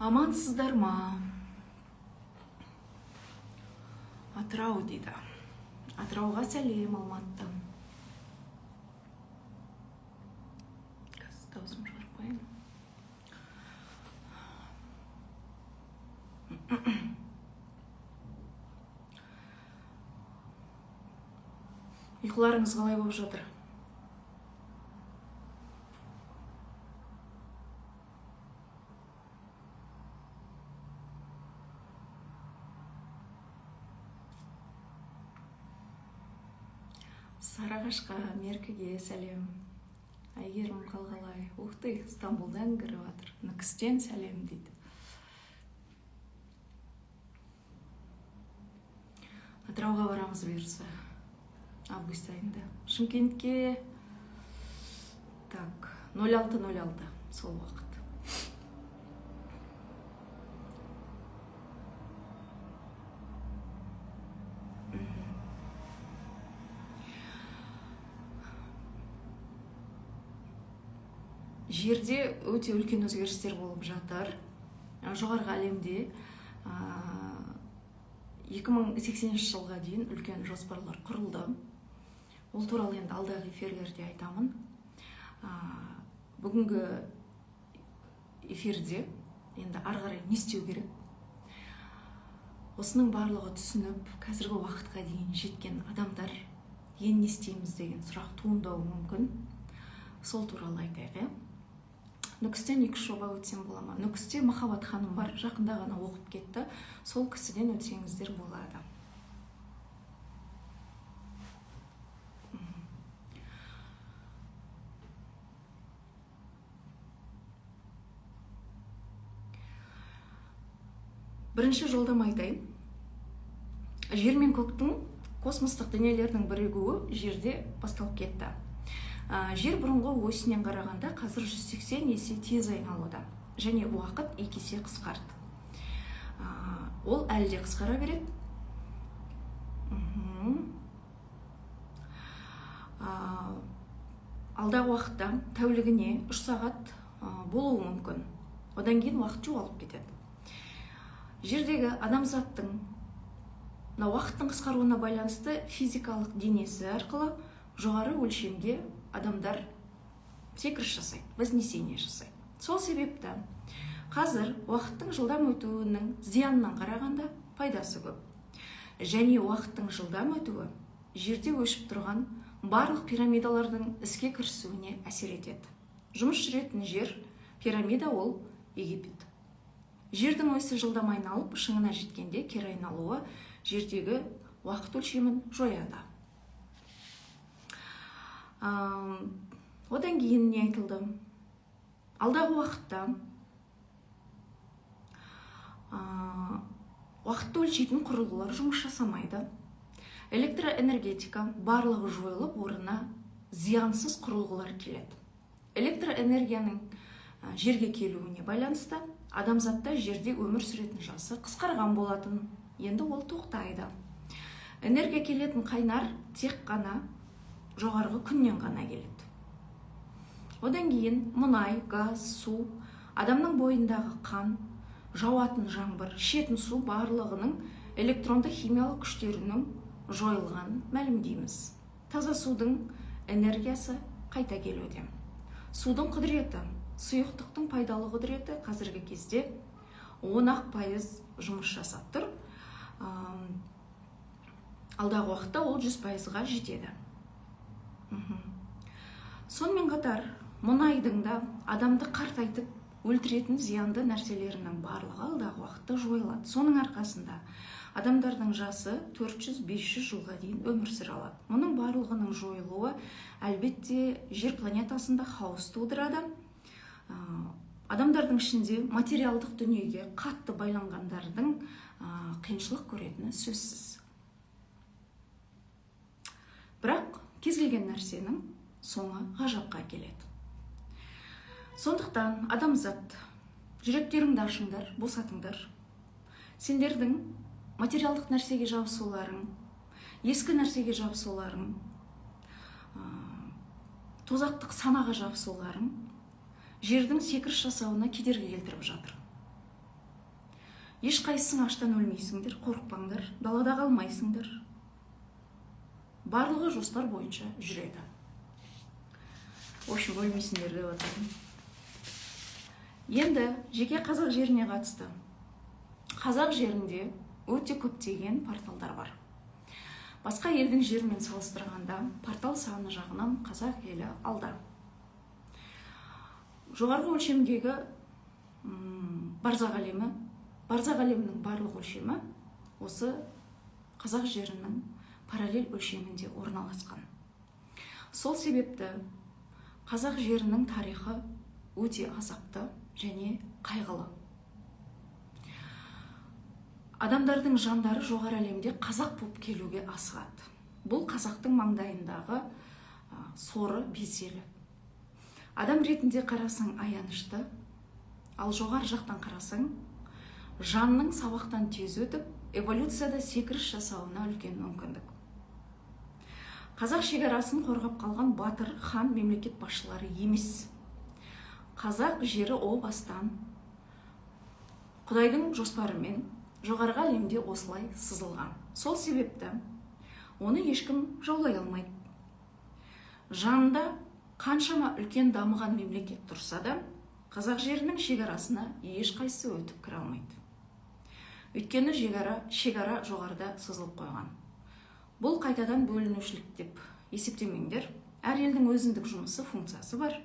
Амансыздар ма? Атырау дейді. Атырауға сәлем Алматыдан. Даусым шығарып қояйын. Ұйқыларыңыз қалай болып жатыр? Сарыағашқа, Меркіге сәлем. Әйгерім қалғалай. Уқты, Стамбулдан кіріп жатыр. Нүкістен сәлем дейді. Атырауға барамыз бұйырса. Август айында. Шымкентке 06:06 сол уақыт. Жерде өте үлкен өзгерістер болып жатыр. Жоғарғы әлемде 2080 жылға дейін үлкен жоспарлар құрылды. Ол туралы енді алдағы эфирлерде айтамын. Бүгінгі эфирде енді ары қарай не істеу керек? Осының барлығы түсініп, қазіргі уақытқа дейін жеткен адамдар енді не істейміз деген сұрақ туындауы мүмкін. Сол туралы айтайық. Нүкістен 2 жоба өтсем бола ма? Нүкісте Махаббат ханым бар, жақында ғана оқып кетті. Сол кісіден өтсеңіздер болады. Бірінші жолдама айтайын. Жер мен көктің космостық денелердің бірігуі жерде басталып кетті. Жер бұрынғы осінен қарағанда қазір 180 есе тез айналуда. Және уақыт 2 есе қысқарды. Ол әлде қысқара береді. Алдағы уақытта тәулігіне 3 сағат болуы мүмкін. Одан кейін уақыт жоғалып кетеді. Жердегі адамзаттың уақыттың қысқаруына байланысты физикалық денесі арқылы жоғары өлшемге адамдар секіріс жасайды, вознесение жасайды. Сол себепті қазір уақыттың жылдам өтуінің зиянынан қарағанда пайдасы көп. Және уақыттың жылдам өтуі жерде өшіп тұрған барлық пирамидалардың іске кірісуіне әсер етеді. Жұмыс жүретін жер, пирамида ол Египет. Жердің өсі жылдам айналып, шыңына жеткенде кері айналуы жердегі уақыт өлшемін жояды. Одан кейін не айтылды? Алдағы уақытта уақытты өлшейтін құрылғылар жұмыс жасамайды. Электроэнергетика барлығы жойылып, орнына зиянсыз құрылғылар келеді. Электроэнергияның жерге келуіне байланысты адамзатта жерде өмір сүретін жасы қысқарған болатын. Енді ол тоқтайды. Энергия келетін қайнар тек қана жоғарғы күннен ғана келеді. Одан кейін мұнай, газ, су, адамның бойындағы қан, жауатын жаңбыр, ішетін су барлығының электронды химиялық күштерінің жойылған мәлімдейміз. Таза судың энергиясы қайта келуде. Судың құдіреті, сұйықтықтың пайдалы құдіреті қазіргі кезде 10% жұмыс жасап тұр. Алдағы уақытта ол 100%-ға жетеді. Сонымен қатар мұнайдың да адамды қартайтып өлтіретін зиянды нәрселерінің барлығы алдағы уақытта жойылады. Соның арқасында адамдардың жасы 400-500 жылға дейін өмір сүре алады. Мұның барлығының жойылуы әлбетте жер планетасында хаос тудырады. Адамдардың ішінде материалдық дүниеге қатты байланғандардың қиыншылық көретіні сөзсіз. Бірақ кез келген нәрсенің соңы ғажапқа келеді. Сондықтан адамзат, жүректеріңді ашыңдар, босатыңдар. Сендердің материалдық нәрсеге жабысуларың, ескі нәрсеге жабысуларың, тозақтық санаға жабысуларың жердің секіріс жасауына кедергі келтіріп жатыр. ешқайсың аштан өлмейсіңдер, қорықпаңдар, далада қалмайсыңдар. Барлығы жоспар бойынша жүреді. В общем, өлмейсіңдер деп атадым. Енді жеке қазақ жеріне қатысты. Қазақ жерінде өте көптеген порталдар бар. Басқа елдің жерімен салыстырғанда портал саны жағынан қазақ елі алда. Жоғарғы өлшемдегі Барзақ әлемінің барлық өлшемі осы қазақ жерінің параллель өлшемінде орналасқан. Сол себепті қазақ жерінің тарихы өте азапты және қайғылы. Адамдардың жандары жоғары әлемде қазақ болып келуге асығады. Бұл қазақтың маңдайындағы соры беселі. Адам ретінде қарасаң аянышты, ал жоғары жақтан қарасаң жанның сабақтан тез өтіп, эволюцияда секіріс жасауына үлкен мүмкіндік. Қазақ шекарасын қорғап қалған батыр, хан, мемлекет басшылары емес. Қазақ жері о бастан Құдайдың жоспарымен жоғарғы әлемде осылай сызылған. Сол себепті оны ешкім жаулай алмайды. Жанында қаншама үлкен дамыған мемлекет тұрса да, қазақ жерінің шекарасына ешқайсы өтіп кіре алмайды. Өйткені шекара жоғарыда сызылып қойған. Бұл қайтадан бөлінушілік деп есептемеңдер. Әр елдің өзіндік жұмысы, функциясы бар.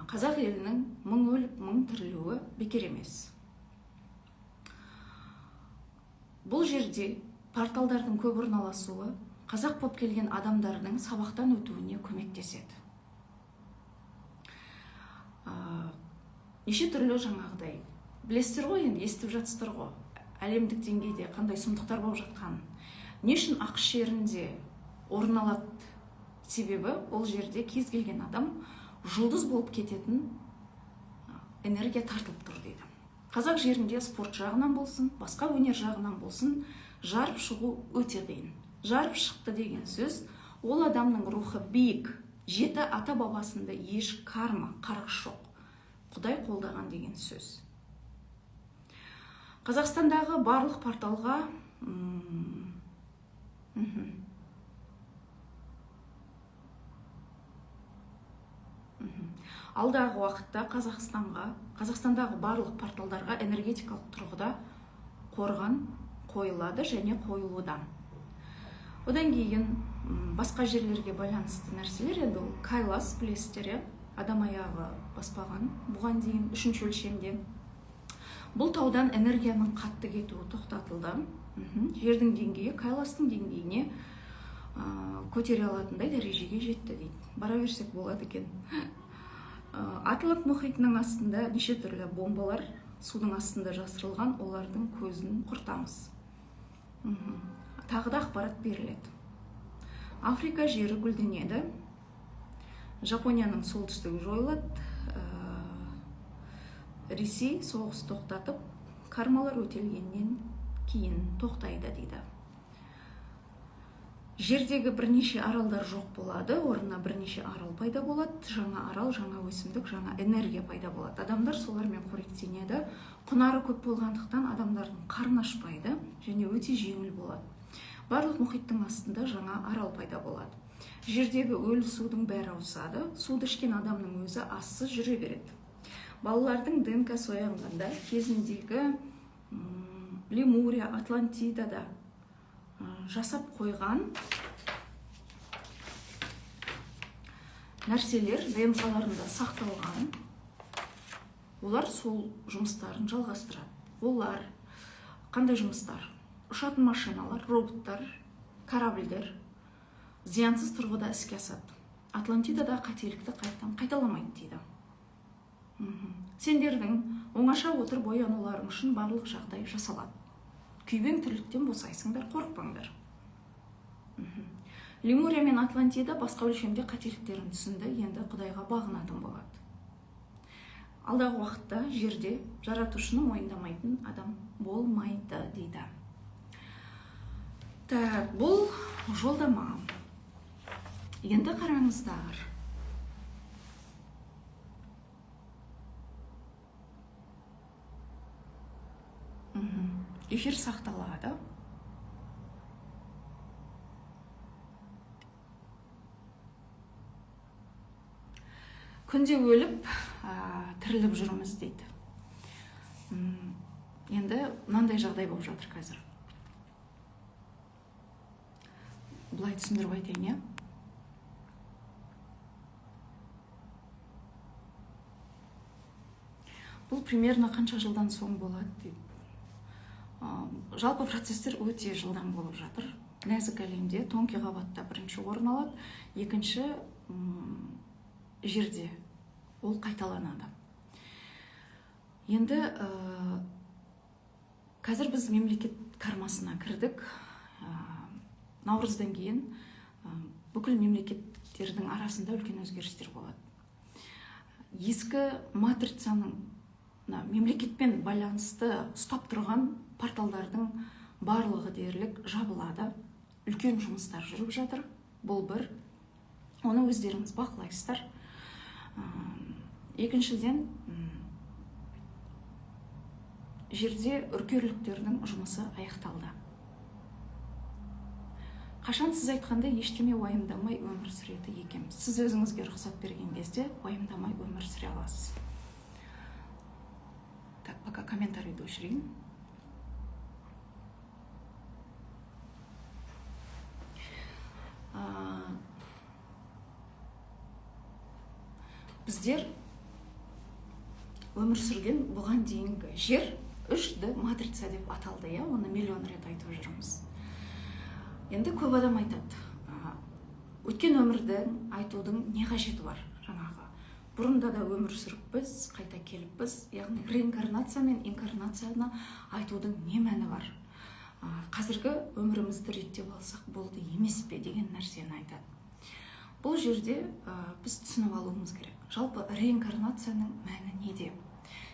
Қазақ елінің мың өліп, мың тірілуі бекер емес. Бұл жерде порталдардың көп орналасуы қазақ болып келген адамдардың сабақтан өтуіне көмектеседі. Неше түрлі жаңағыдай. Білесіздер ғой, енді естіп жатсыздар ғой. Әлемдік деңгейде қандай сұмдықтар болып жатқан. Не үшін ақш жерінде орын алады? Себебі ол жерде кез келген адам жұлдыз болып кететін энергия тартылып тұр дейді. Қазақ жерінде спорт жағынан болсын, басқа өнер жағынан болсын, жарып шығу өте қиын. Жарып шықты деген сөз, ол адамның рухы биік, жеті ата бабасында еш карма, қарғыс жоқ. Құдай қолдаған деген сөз. Қазақстандағы барлық порталға алдағы уақытта Қазақстандағы барлық порталдарға энергетикалық тұрғыда қорған қойылады және қойылуда. Одан кейін басқа жерлерге байланысты нәрселер, енді ол Кайлас, білесіздер, адам аяғы баспаған, бұған дейін 3-ші өлшемде. Бұл таудан энергияның қатты кетуі тоқтатылды. Жердің деңгейі Кайластың деңгейіне көтере алатындай дәрежеге жетті дейді. Бара берсек болады екен. Атлант мұхитының астында неше түрлі бомбалар судың астында жасырылған, олардың көзін құртамыз. Тағы да ақпарат беріледі. Африка жері гүлденеді. Жапонияның солтүстігі жойылады. Ресей соғыс тоқтатып, кармалар өтелгеннен кейін тоқтайды дейді. Жердегі бірнеше аралдар жоқ болады, орнына бірнеше арал пайда болады, жаңа арал, жаңа өсімдік, жаңа энергия пайда болады. Адамдар солармен қоректенеді. Құнары көп болғандықтан адамдардың қарны ашпайды және өте жеңіл болады. Барлық мұхиттың астында жаңа арал пайда болады. Жердегі өлі судың бәрі ауысады. Суды ішкен адамның өзі ассыз жүре береді. Балалардың ДНК-сы оянғанда кезіндегі Лемурия, Атлантидада жасап қойған нәрселер ДНК-ларында сақталған. Олар сол жұмыстарын жалғастырады. Олар қандай жұмыстар? Ұшатын машиналар, роботтар, корабльдер зиянсыз тұрғыда іске асады. Атлантидада қателікті қайталамайды дейді. Сендердің оңаша отырып оянуларың үшін барлық жағдай жасалады. Күйбең тірліктен босайсыңдар, қорықпаңдар. Лемурия мен Атлантида басқа өлшемде қателіктерін түсінді, енді Құдайға бағынатын болады. Алдағы уақытта жерде жаратушыны мойындамайтын адам болмайды дейді. Бұл жолдама. Енді қараңыздар. эфир сақталады. Күнде өліп, тіріліп жүрміз дейді. Енді мынандай жағдай болып жатыр қазір. Бұлай түсіндіріп айтайын, иә? Бұл примерно қанша жылдан соң болады дейді. Жалпы процестер өте жылдан болып жатыр. Нәзік әлемде тонкий қабатта бірінші орын алады, екінші жерде ол қайталанады. Енді қазір біз мемлекет кармасына кірдік. Наурыздан кейін бүкіл мемлекеттердің арасында үлкен өзгерістер болады. Ескі матрицаның мемлекетпен байланысты ұстап тұрған порталдардың барлығы дерлік жабылады. Үлкен жұмыстар жүріп жатыр. Бұл бір. Оны өздеріңіз бақылайсыздар. Екіншіден, жерде үркерліктердің жұмысы аяқталды. Қашан сіз айтқанда ештеме уайымдамай өмір сүреді екенбіз. Сіз өзіңізге рұқсат берген кезде уайымдамай өмір сүре аласыз. Так, пока комментарийді өшірейін. Біздер өмір сүрген бұған дейінгі жер 3D матрица деп аталды, иә, оны миллион рет айтып жүрміз. Енді көп адам айтады, өткен өмірдің айтудың не қажеті бар? Жаңағы бұрында да өмір сүріп біз, қайта келіп біз, яғни реинкарнация мен инкарнацияны айтудың не мәні бар? Қазіргі өмірімізді реттеп алсақ болды емес пе деген нәрсені айтады. Бұл жерде біз түсініп алуымыз керек. Жалпы реинкарнацияның мәні неде?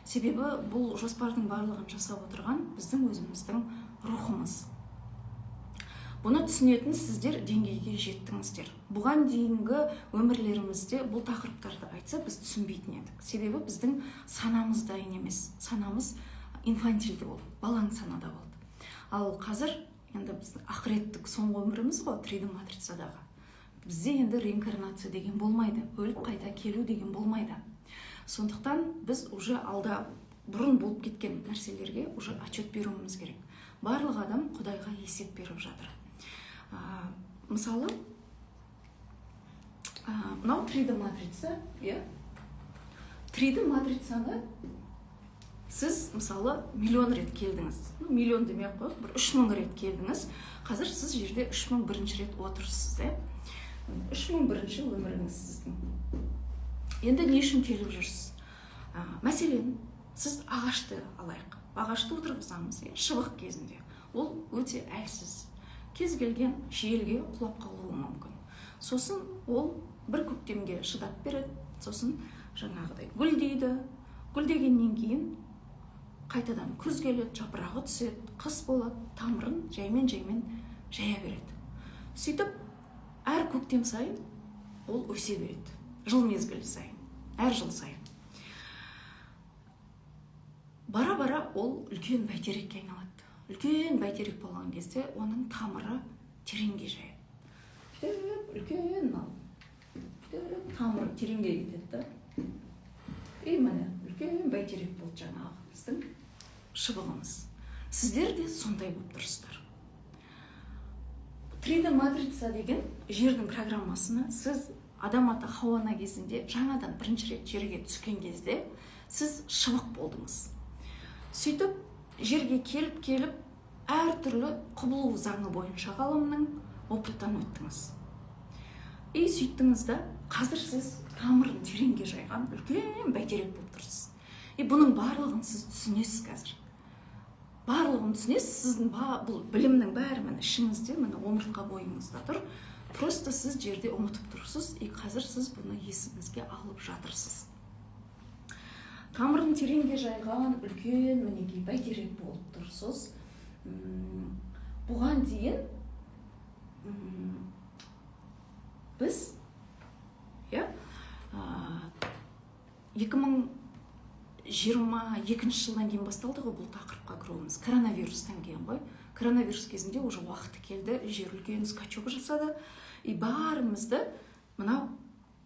Себебі бұл жоспардың барлығын жасап отырған біздің өзіміздің рухымыз. Бұны түсінетін сіздер деңгейге жеттіңіздер. Бұған дейінгі өмірлерімізде бұл тақырыптарды айтса, біз түсінбейтін едік. Себебі біздің санамыз дайын емес. Санамыз инфантильді болды, балаң санада болды. Ал қазір енді біздің ақыреттік соңғы өміріміз ғой, 3D матрицадағы. Бізде енді реинкарнация деген болмайды, өліп қайта келу деген болмайды. Сондықтан біз уже алда бұрын болып кеткен нәрселерге уже отчет беруіміз керек. Барлық адам Құдайға есеп беріп жатыр. Мысалы, мынау 3D матрица, 3D матрицаны сіз мысалы миллион рет келдіңіз. Миллион демей ақ қойып, 3000 рет келдіңіз. Қазір сіз жерде 3001 рет отырсыз, 3001 өміріңіз сіздің. Енді не үшін келіп жүрсіз? Мәселен, сіз ағашты алайық. Ағашты отырғызамыз, шыбық кезінде. Ол өте әлсіз. Кез келген желге құлап қалуы мүмкін. Сосын ол бір көктемге шыдап береді. Сосын жаңағыдай гүлдейді. Гүлдегеннен кейін қайтадан күз келеді, жапырағы түседі, қыс болады, тамырын жаймен жая береді. Сөйтіп, әр көктем сайын ол өсе береді. Жыл мезгілі сайын, әр жыл сайын. Бара-бара ол үлкен бәйтерекке айналады. Үлкен бәйтерек болған кезде оның тамыры тереңге жаяды. Үлкен тамыры тереңге кетеді. Міне, үлкен бәйтерек болды жаңағы біздің шыбығымыз. Сіздер де сондай болып тұрсыздар. 3D матрица деген жердің программасына сіз адам ата Хауа кезінде жаңадан бірінші рет жерге түскен кезде сіз шыбық болдыңыз. Сөйтіп, жерге келіп, әртүрлі құбылу заңы бойынша ғалымның опыттан өттіңіз. Сөйттіңіз да, қазір сіз тамырын тереңге жайған үлкен бәйтерек болып тұрсыз. Бұның барлығын сіз түсінесіз қазір. Барлығын түсінесіз, сіздің бұл білімнің бәрі міне ішіңізде, міне омыртқа бойыңызда тұр. Просто сіз жерде ұмытып тұрсыз, қазір сіз бұны есіңізге алып жатырсыз. Тамырын тереңге жайған үлкен мінекей бәйтерек болып тұрсыз. Бұған дейін біз 2020 22 жылдан кейін басталды ғой бұл тақырыпқа кіруіміз. Коронавирустан кейін ғой. Коронавирус кезінде уже уақыты келді, жер үлкен скачок жасады. И барымызды мынау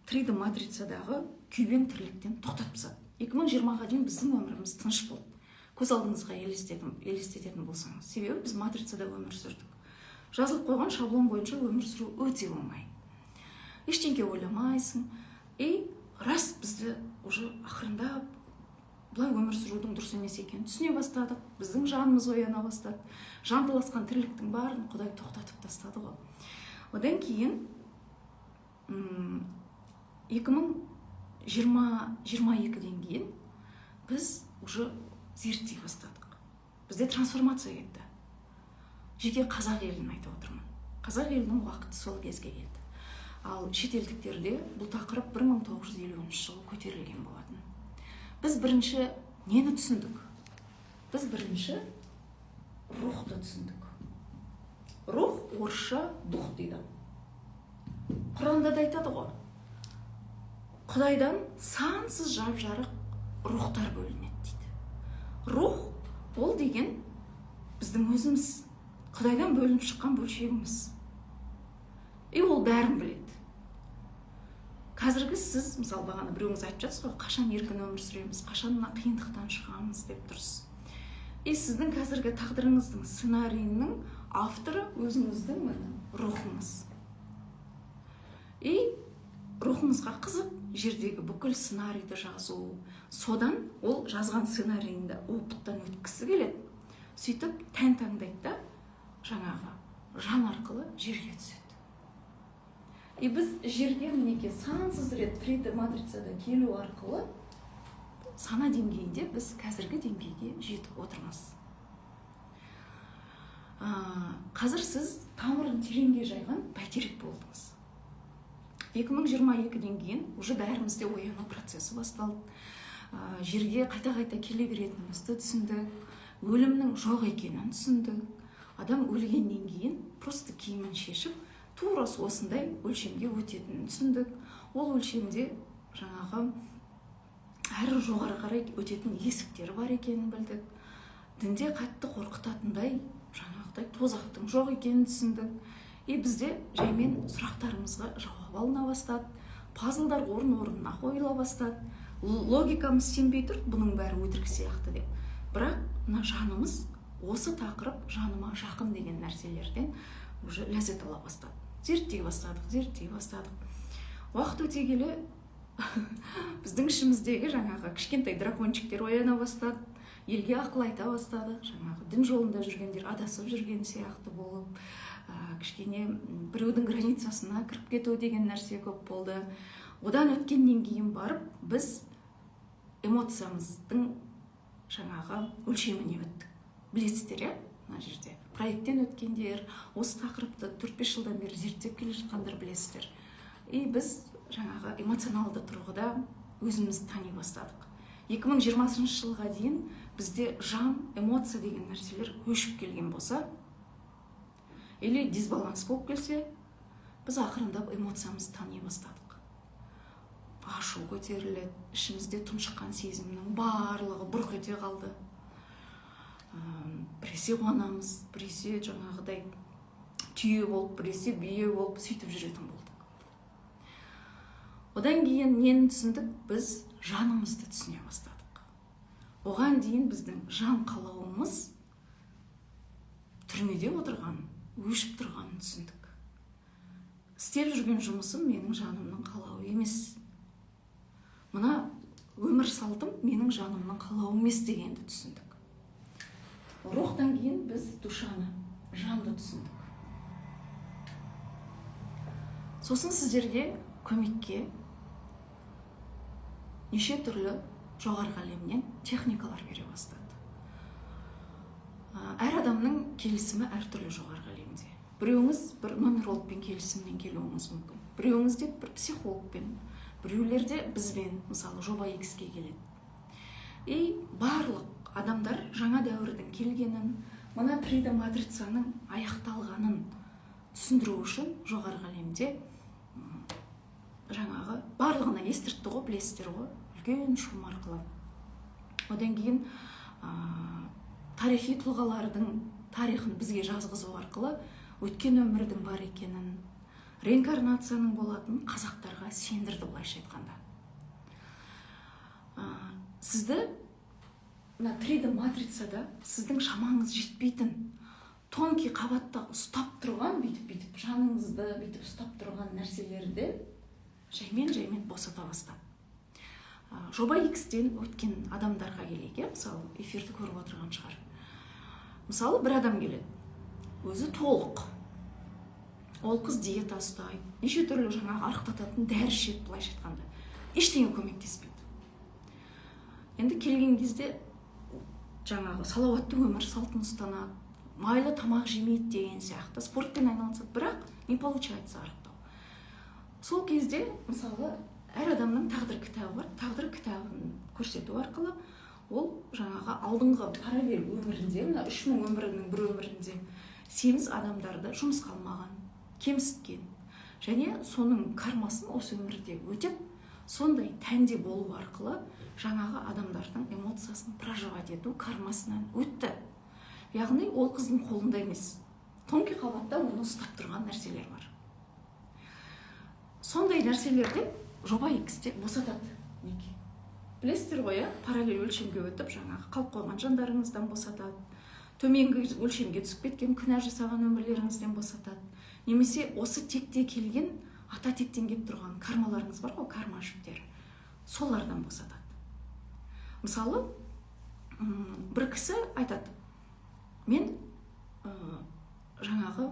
3D матрицадағы күйбең тірліктен тоқтатып тастады. 2020-ға дейін біздің өміріміз тыныш болды. Көз алдыңызға елестететін болсаңыз. Себебі біз матрицада өмір сүрдік. Жазылып қойған шаблон бойынша өмір сүру өте оңай. Ештеңке ойламайсың. И рас бізді уже ақырындап бұлай өмір сүрудің дұрыс емес екенін түсіне бастадық. Біздің жанымыз ояна бастады. Жанталасқан тірліктің барын Құдай тоқтатып тастады ғой. Одан кейін 2022-ден кейін біз уже зерттей бастадық. Бізде трансформация кетті. Жеке қазақ елін айтып отырмын. Қазақ елінің уақыты сол кезге келді. Ал шетелдіктерде бұл тақырып 1950 жылы көтерілген болатын. Біз бірінші нені түсіндік? Біз бірінші рухты түсіндік. Рух орысша дух дейді. Құранда да айтады ғой. Құдайдан сансыз жап-жарық рухтар бөлінеді дейді. Рух ол деген біздің өзіміз, Құдайдан бөлініп шыққан бөлшегіміз. И ол бәрін біледі. Қазіргі сіз, мысалы бағана біреуіңіз айтып жатсыз ғой, қашан еркін өмір сүреміз, қашан қиындықтан шығамыз деп тұрсыз. И сіздің қазіргі тағдырыңыздың сценарийінің авторы өзіңіздің рухыңыз. И рухыңызға қызық жердегі бүкіл сценарийді жазу. Содан ол жазған сценарийінде опыттан өткісі келеді. Сөйтіп тән таңдайды да жаңағы жан арқылы жерге түседі. И біз жерге мінеке сансыз рет 3D матрицада келу арқылы сана деңгейінде біз қазіргі деңгейге жетіп отырмыз. Қазір сіз тамырын тереңге жайған бәйтерек болдыңыз. 2022-ден кейін уже бәрімізде ояну процесі басталды. Жерге қайта-қайта келе беретінімізді түсіндік. Өлімнің жоқ екенін түсіндік. Адам өлгеннен кейін просто киімін шешіп, тура осындай өлшемге өтетінін түсіндік. Ол өлшемде жаңағы әрі жоғары қарай өтетін есіктері бар екенін білдік. Дінде қатты қорқытатындай жаңағыдай тозақтың жоқ екенін түсіндік. И бізде жаймен сұрақтарымызға жауап алына бастады. Пазлдар орын-орнына қойыла бастады. Логикамыз сенбей тұр, бұның бәрі өтірік сияқты деп. Бірақ мына жанымыз осы тақырып жаныма жақын деген нәрселерден уже ләззат ала бастады. Зерттей бастадық. Уақыт өте келе біздің ішіміздегі жаңағы кішкентай дракончиктер ояна бастады. Елге ақыл айта бастады. Жаңағы дін жолында жүргендер адасып жүрген сияқты болып, кішкене біреудің границасына кіріп кету деген нәрсе көп болды. Одан өткеннен кейін барып біз эмоциямыздың жаңағы өлшеміне өттік. Білесіздер, мына жерде проекттен өткендер, осы тақырыпты 4-5 жылдан бері зерттеп келе жатқандар білесіздер. И біз жаңағы эмоционалды тұрғыда өзімізді тани бастадық. 2020 жылға дейін бізде жан, эмоция деген нәрселер өшіп келген болса, или дисбаланс болып келсе, біз ақырындап эмоциямызды тани бастадық. Ашу көтеріледі, ішімізде тұншыққан сезімнің барлығы бұрқ ете қалды. Біресе қуанамыз, біресе жаңағыдай түйе болып, біресе бие болып сөйтіп жүретін болдық. Одан кейін нені түсіндік? Біз жанымызды түсіне бастадық. Оған дейін біздің жан қалауымыз түрмеде отырған, өшіп тұрғанын түсіндік. Істеп жүрген жұмысым менің жанымның қалауы емес. Мына өмір салтым менің жанымның қалауы емес дегенді түсіндік. Рухтан кейін біз душаны, жанды түсіндік. Сосын сіздерге көмекке неше түрлі жоғарғы әлемнен техникалар бере бастады. Әр адамның келісімі әртүрлі жоғарғы әлемде. Біреуіңіз бір нумерологпен келісіммен келуіңіз мүмкін. Біреуіңізде бір психологпен, біреулерде бізбен, мысалы жоба X-ке келеді. И барлық адамдар жаңа дәуірдің келгенін, мына 3D матрицаның аяқталғанын түсіндіру үшін жоғарғы әлемде жаңағы барлығына естіртті ғой, білесіздер ғой, үлкен шум арқылы. Одан кейін тарихи тұлғалардың тарихын бізге жазғызу арқылы өткен өмірдің бар екенін, реинкарнацияның болатынын қазақтарға сендірді, былайша айтқанда. Сізді 3D матрицада сіздің шамаңыз жетпейтін, тонкий қабатта ұстап тұрған, бүйтіп жаныңызды бүйтіп ұстап тұрған нәрселерді жаймен босата бастады. Жоба X-тен өткен адамдарға келейік, мысалы, эфирді көріп отырған шығар. Мысалы, бір адам келеді, өзі толық. Ол қыз диета ұстайды, неше түрлі жаңағы арықтататын дәрі ішеді, былайша айтқанда. Ештеңе көмектеспейді. Енді келген кезде жаңағы салауатты өмір салтын ұстанады, майлы тамақ жемейді деген сияқты, спортпен айналысады, бірақ не получается арықтау. Сол кезде, мысалы, әр адамның тағдыр кітабы бар. Тағдыр кітабын көрсету арқылы ол жаңағы алдыңғы параллель өмірінде, 3000 өмірінің бір өмірінде семіз адамдарды жұмысқа алмаған, кемсіткен, және соның кармасын осы өмірде өтеп, сондай тәнде болу арқылы жаңағы адамдардың эмоциясын проживать ету кармасынан өтті. Яғни ол қыздың қолында емес, тонкий қабатта оны ұстап тұрған нәрселер бар. Сондай нәрселерді жоба X-те босатады. Неге? Білесіздер ғой, параллель өлшемге өтіп, жаңағы қалып қойған жандарыңыздан босатады, төменгі өлшемге түсіп кеткен күнә жасаған өмірлеріңізден босатады. Немесе осы текте келген, ата тектен келіп тұрған кармаларыңыз бар ғой, карма жіптері, солардан босатады. Мысалы, бір кісі айтады, мен жаңағы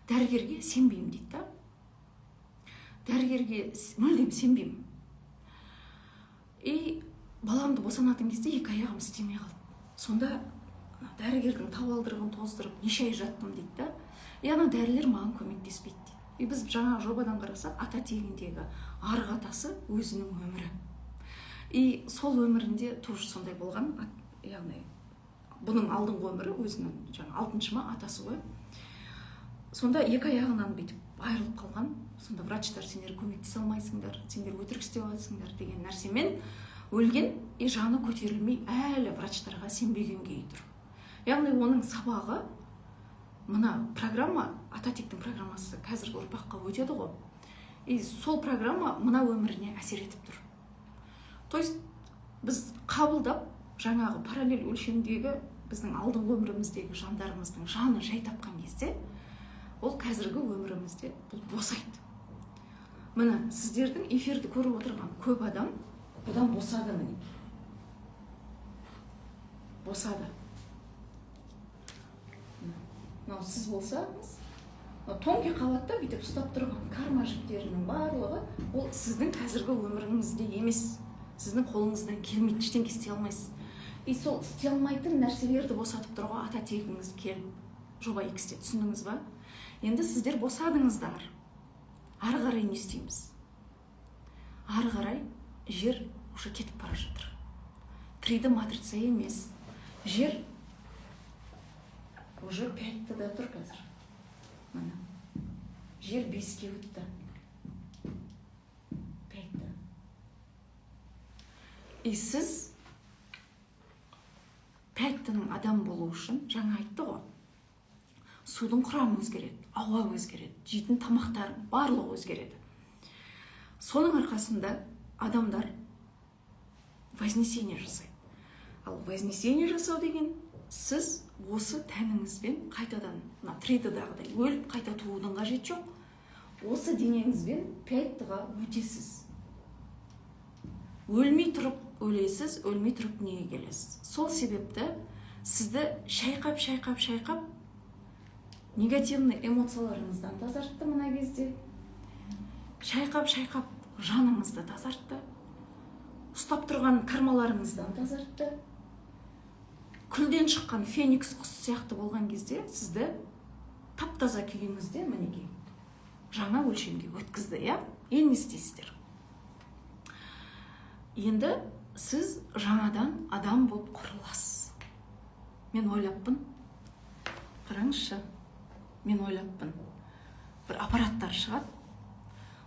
дәрігерге сенбеймін дейді да. Дәрігерге мүлдем сенбеймін. И баламды босанатын кезде екі аяғым істемей қалды. Сонда дәрігердің табалдырығын тоздырып, неше ай жаттым дейді да. Яғни дәрілер маған көмектеспейді дейді. И біз жаңа жобадан қарасақ, ата тегіндегі арғы атасы өзінің өмірі. И сол өмірінде тоже сондай болған, яғни бұның алдыңғы өмірі өзінің жаңа 6-шы ма атасы ғой. Сонда екі аяғынан бүйтіп айырылып қалған. Сонда врачтар сендер көмектесе алмайсыңдар, сендер өтірік істеп жатсыңдар деген нәрсемен өлген, и жаны көтерілмей әлі врачтарға сенбеген күйі тұр. Яғни оның сабағы, мына программа, ата тектің программасы қазіргі ұрпаққа өтеді ғой. И сол программа мына өміріне әсер етіп тұр. То есть біз қабылдап, жаңағы параллель өлшемдегі біздің алдыңғы өміріміздегі жандарымыздың жаны жай тапқан кезде, ол қазіргі өмірімізде бұл босайды. Міне, сіздердің эфирді көріп отырған көп адам бұдан босады міне. Босады. Сіз болсаңыз, тонкий қабатта бүйтіп ұстап тұрған карма жіптерінің барлығы, ол сіздің қазіргі өміріңізде емес, сіздің қолыңыздан келмейді, ештеңе істей алмайсыз. И сол істей алмайтын нәрселерді босатып тұруға ата тегіңіз келіп, жоба X-те түсіндіңіз ба? Енді сіздер босадыңыздар. Ары қарай не істейміз? Ары қарай жер уже кетіп бара жатыр. 3D матрица емес. Жер уже 5-тіде тұр қазір. Мына. Жер 5-ке өтті. 5-ті. И сіз 5-тінің адам болу үшін, жаңа айтты ғой, судың құрамы өзгереді, ауа өзгереді, жейтін тамақтардың барлығы өзгереді. Соның арқасында адамдар вознесение жасайды. Ал вознесение жасау деген сіз осы тәніңізбен қайтадан, 3D-дағыдай өліп қайта туудың қажет жоқ. Осы денеңізбен 5-тіға өтесіз. Өлмей тұрып өлесіз, өлмей тұрып неге келесіз. Сол себепті сізді шайқап негативный эмоцияларыңыздан тазартты мына кезде. Шайқап жаныңызды тазартты. Ұстап тұрған кармаларыңыздан тазартты. Күлден шыққан феникс құс сияқты болған кезде сізді тап-таза күйіңізде мінекей жаңа өлшемге өткізді, иә? Енді не істейсіздер? Енді сіз жаңадан адам болып құрыласыз. Мен ойлаппын. Қараңызшы. Мен ойлаппын. Бір аппараттар шығады.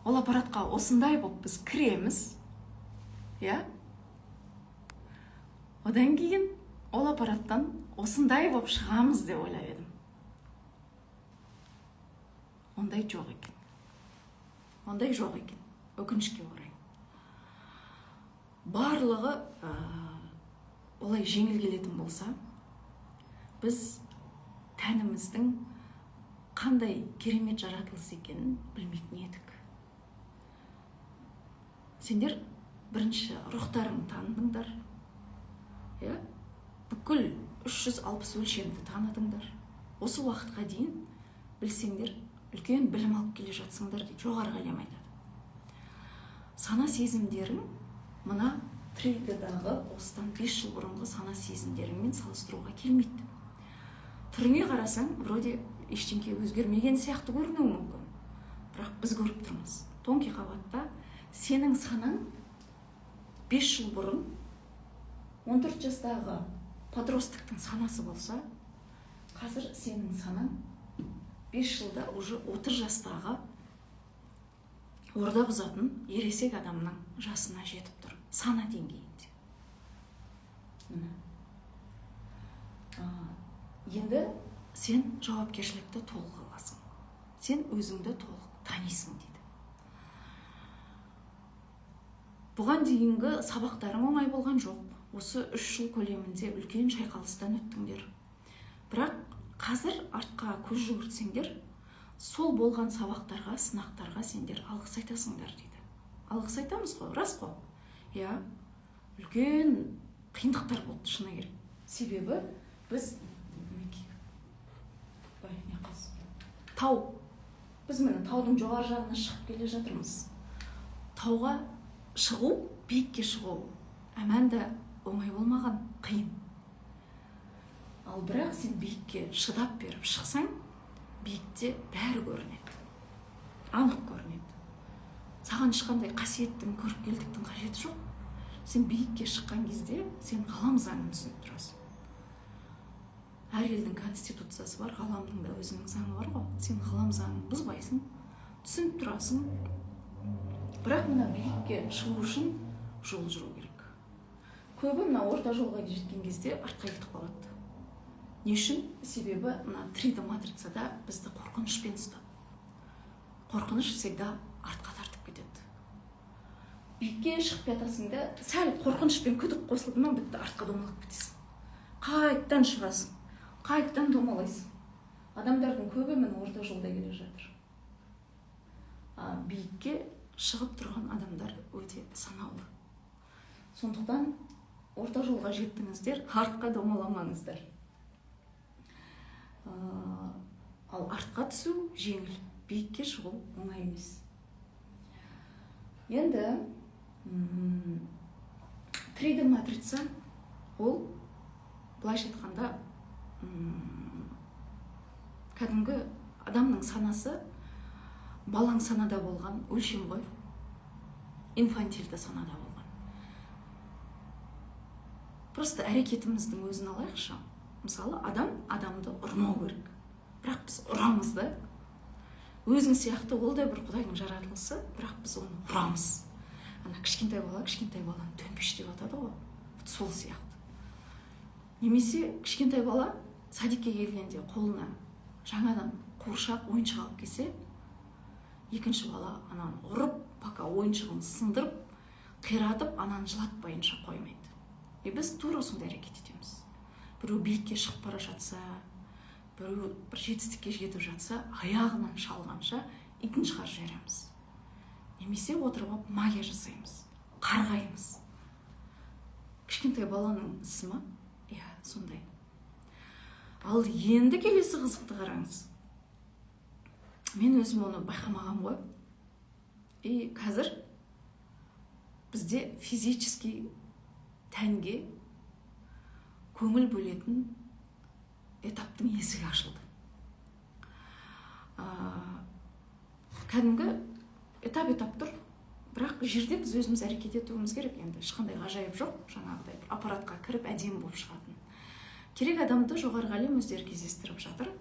Ол аппаратқа осындай болып біз кіреміз. Я? Одан кейін ол аппараттан осындай болып шығамыз деп ойлап едім. Ондай жоқ екен. Өкінішке орай. Барлығы олай жеңіл келетін болса, біз тәніміздің қандай керемет жаратылыс екенін білмейтін едік. Сендер бірінші рухтарың таныдыңдар, бүкіл 360 өлшемді таныдыңдар. Осы уақытқа дейін білсеңдер, үлкен білім алып келе жатсыңдар дейді, жоғарғы әлем айтады. Сана сезімдерің мына 3D-дағы осыдан 5 жыл бұрынғы сана сезімдеріңмен салыстыруға келмейді. Түріңе қарасаң, вроде ештеңке өзгермеген сияқты көрінуі мүмкін. Бірақ біз көріп тұрмыз. Тонкий қабатта сенің санаң 5 жыл бұрын 14 жастағы подростықтың санасы болса, қазір сенің санаң 5 жылда уже 30 жастағы орда бұзатын ересек адамның жасына жетіп тұр. Сана деңгейінде. Енді сен жауапкершілікті толық аласың. Сен өзіңді толық танисың дейді. Бұған дейінгі сабақтарың оңай болған жоқ. Осы 3 жыл көлемінде үлкен шайқалыстан өттіңдер. Бірақ қазір артқа көз жүгіртсеңдер, сол болған сабақтарға, сынақтарға сендер алғыс айтасыңдар дейді. Алғыс айтамыз ғой, рас қой? Үлкен қиындықтар болды, шыны керек. Себебі біз біз міне таудың жоғары жағына шығып келе жатырмыз. Тауға шығу, биікке шығу әмәнда оңай болмаған, қиын. Ал бірақ сен биікке шыдап беріп шықсаң, биікте бәрі көрінеді, анық көрінеді. Саған ешқандай қасиеттің, көріпкелдіктің қажеті жоқ. Сен биікке шыққан кезде сен ғалам заңын түсініп тұрасың. Әр елдің конституциясы бар, ғаламның да өзінің заңы бар ғой. Сен ғалам заңын бұзбайсың, түсініп тұрасың. Бірақ мына биікке шығу үшін жол жүру керек. Көбі мына орта жолға жеткен кезде артқа кетіп қалады. Не үшін? Себебі мына 3D матрицада бізді қорқынышпен ұстады. Қорқыныш всегда артқа тартып кетеді. Биікке шығып жатасың да, сәл қорқынышпен күдік қосылды ма, бітті, артқа домалап кетесің. Қайтадан шығасың, қайтадан домалайсың. Адамдардың көбі міне орта жолда келе жатыр. Биікке шығып тұрған адамдар өте санаулы. Сондықтан орта жолға жеттіңіздер, артқа домаламаңыздар. Ал артқа түсу жеңіл, биікке шығу оңай емес. Енді 3D матрица ол былайша айтқанда кәдімгі адамның санасы балаң санада болған өлшем ғой, инфантильді санада болған. Просто әрекетіміздің өзін алайықшы. Мысалы, адамды ұрмау керек. Бірақ біз ұрамыз да. Өзің сияқты ол да бір Құдайдың жаратылысы, бірақ біз оны ұрамыз. Ана кішкентай баланы төмпеш деп атады ғой. Сол сияқты. Немесе кішкентай бала садикке келгенде қолына жаңадан қуыршақ, ойыншық алып келсе, екінші бала ананы ұрып, пока ойыншығын сындырып, қиратып, ананы жылатпайынша қоймайды. Біз тура осындай әрекет етеміз. Біреу биікке шығып бара жатса, біреу бір жетістікке жетіп жатса, аяғынан шалғанша итін шығарып жібереміз. Немесе отырып алып магия жасаймыз, қарғаймыз. Кішкентай баланың ісі ма? Сондай. Ал енді келесі қызықты қараңыз. Мен өзім оны байқамаған ғой. Қазір бізде физически тәнге көңіл бөлетін этаптың есігі ашылды. Кәдімгі этап тұр, бірақ жерде біз өзіміз әрекет етуіміз керек. Енді ешқандай ғажайып жоқ, жаңағыдай аппаратқа кіріп әдемі болып шығатын. Керек адамды жоғарғы әлем өздері кездестіріп жатыр.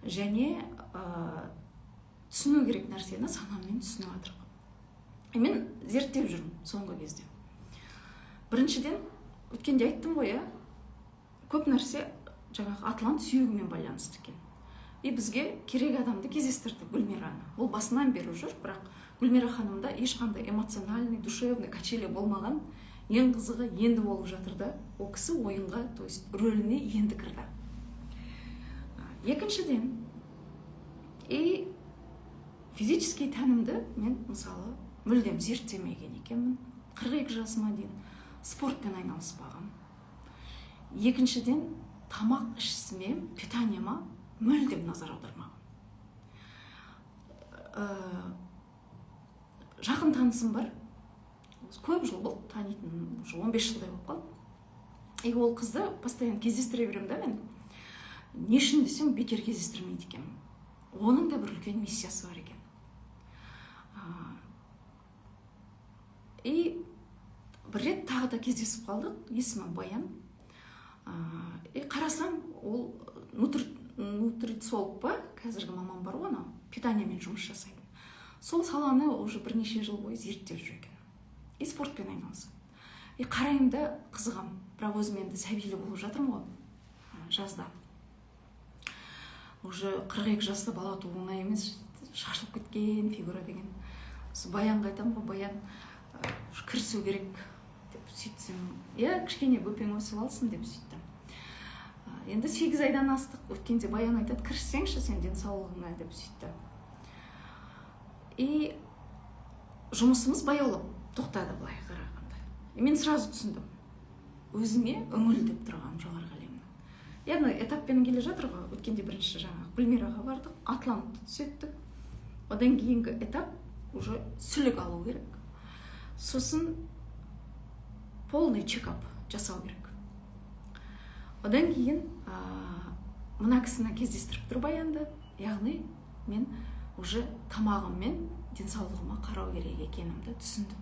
Және түсіну керек нәрсені санаммен түсініп жатыр. Мен зерттеп жүрмін соңғы кезде. Біріншіден, өткенде айттым ғой, көп нәрсе жаңағы атлант сүйегімен байланысты екен. И бізге керек адамды кездестірді, Гүлмираны. Ол басынан бері жүр, бірақ Гүлмира ханымда ешқандай эмоциональный, душевный качели болмаған. Ең қызығы енді болып жатыр да, ол кісі ойынға, то есть рөліне енді кірді. Екіншіден, и физический тәнімді мен мысалы мүлдем зерттемеген екенмін. 42 жасыма дейін спортпен айналыспағам. Екіншіден, тамақ ішісіме, питаниема мүлдем назар аудармағам. Жақын танысым бар, көп жыл болды, танитын, 15 жылдай болып қалды. И ол қызды постоянно кездестіре беремін да мен. Не үшін десем, бекер кездестірмейді екен. Оның да бір үлкен миссиясы бар екен. И бір рет тағы да кездесіп қалдық, есімі Баян. И қарасам, ол нутрициолог ба, қазіргі маман бар ғой, питаниямен жұмыс жасайды. Сол саланы уже бірнеше жыл бойы зерттеп жүр екен. И спортпен айналысады. И қараймын да қызығам, бірақ өзім енді сәбилі болып жатырмын ғой, жазда. Уже 42 жаста бала туу оңай емес, шашылып кеткен фигура деген. Баянға айтамын ғой, Баян кірісу керек деп сөйтсем, кішкене бөпең өсіп алсын деп сөйттім. Енді 8 айдан астық, өткенде Баян айтады, кіріссеңші сен денсаулығыңа деп сөйтті. И жұмысымыз баяулап тоқтады былай қарағанда. Мен сразу түсіндім, өзіңе үңіл деп тұрған жоғарғы әлемнің. Яғни этаппен келе жатыр ғой, өткенде бірінші жаңа Гүлмираға бардық, атлантты түсеттік. Одан кейінгі этап уже сүлік алу керек. Сосын полный чекап жасау керек. Одан кейін мына кісіні кездестіріп тұр Баянды, яғни мен уже тамағым мен денсаулығыма қарау керек екенімді түсіндім.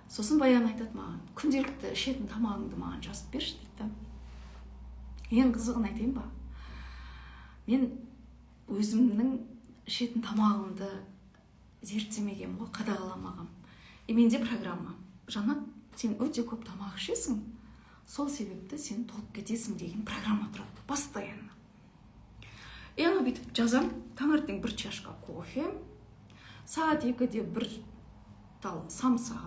Сосын Баян айтады маған, күнделікті ішетін тамағыңды маған жазып берші дейді. Ең қызығын айтайын ба? Мен өзімнің ішетін тамағымды зерттемеген ғой, қадағаламағам. И менде программа. Жанат, сен өте көп тамақ ішесің, сол себепті сен толып кетесің деген программа тұрады, постоянно. И ана бүйтіп жазам, таңертең 1 чашка кофе, сағат 2-де 1 тал самса,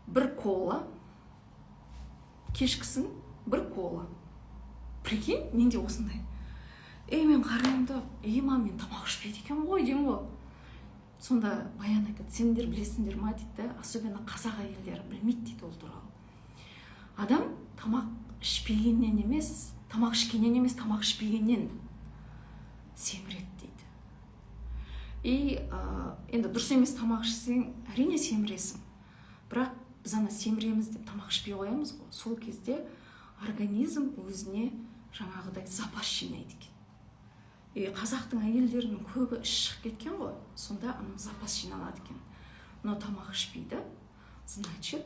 1 кола, кешкісін 1 кола. Прикинь, менде осындай. Мен қараймын да, мен тамақ ішпейді екен ғой, деймін ғой. Сонда Баян айтады, сендер білесіңдер ма дейді, особенно қазақ әйелдері білмейді дейді ол туралы. Адам тамақ ішпегеннен емес, тамақ ішпегеннен семіреді дейді. И енді дұрыс емес тамақ ішсең, әрине семіресің. Бірақ біз ана семіреміз деп тамақ ішпей қоямыз ғой. Сол кезде организм өзіне жаңағыдай запас жинайды екен. И қазақтың әйелдерінің көбі іш шығып кеткен ғой, сонда ана запас жиналады екен. Но тамақ ішпейді, значит,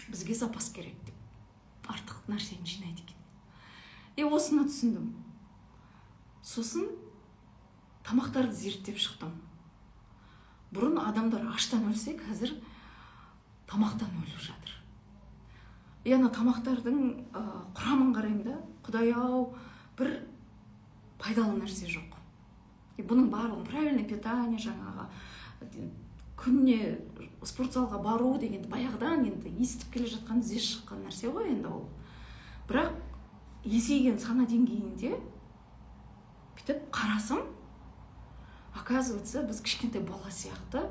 бізге запас керек деп артық нәрсені жинайды екен. И осыны түсіндім. Сосын тамақтарды зерттеп шықтым. Бұрын адамдар аштан өлсе, қазір тамақтан өліп жатыр. Яғни тамақтардың құрамын қараймын да, Құдай-ау, бір пайдалы нәрсе жоқ. И бұның барлығын правильный питание жаңағы күнне спортзалға бару дегенді баяғыдан енді естіп келе жатқан, іздеп шыққан нәрсе ғой енді ол. Бірақ есейген сана деңгейінде бүйтіп қарасам, оказывается, біз кішкентай бала сияқты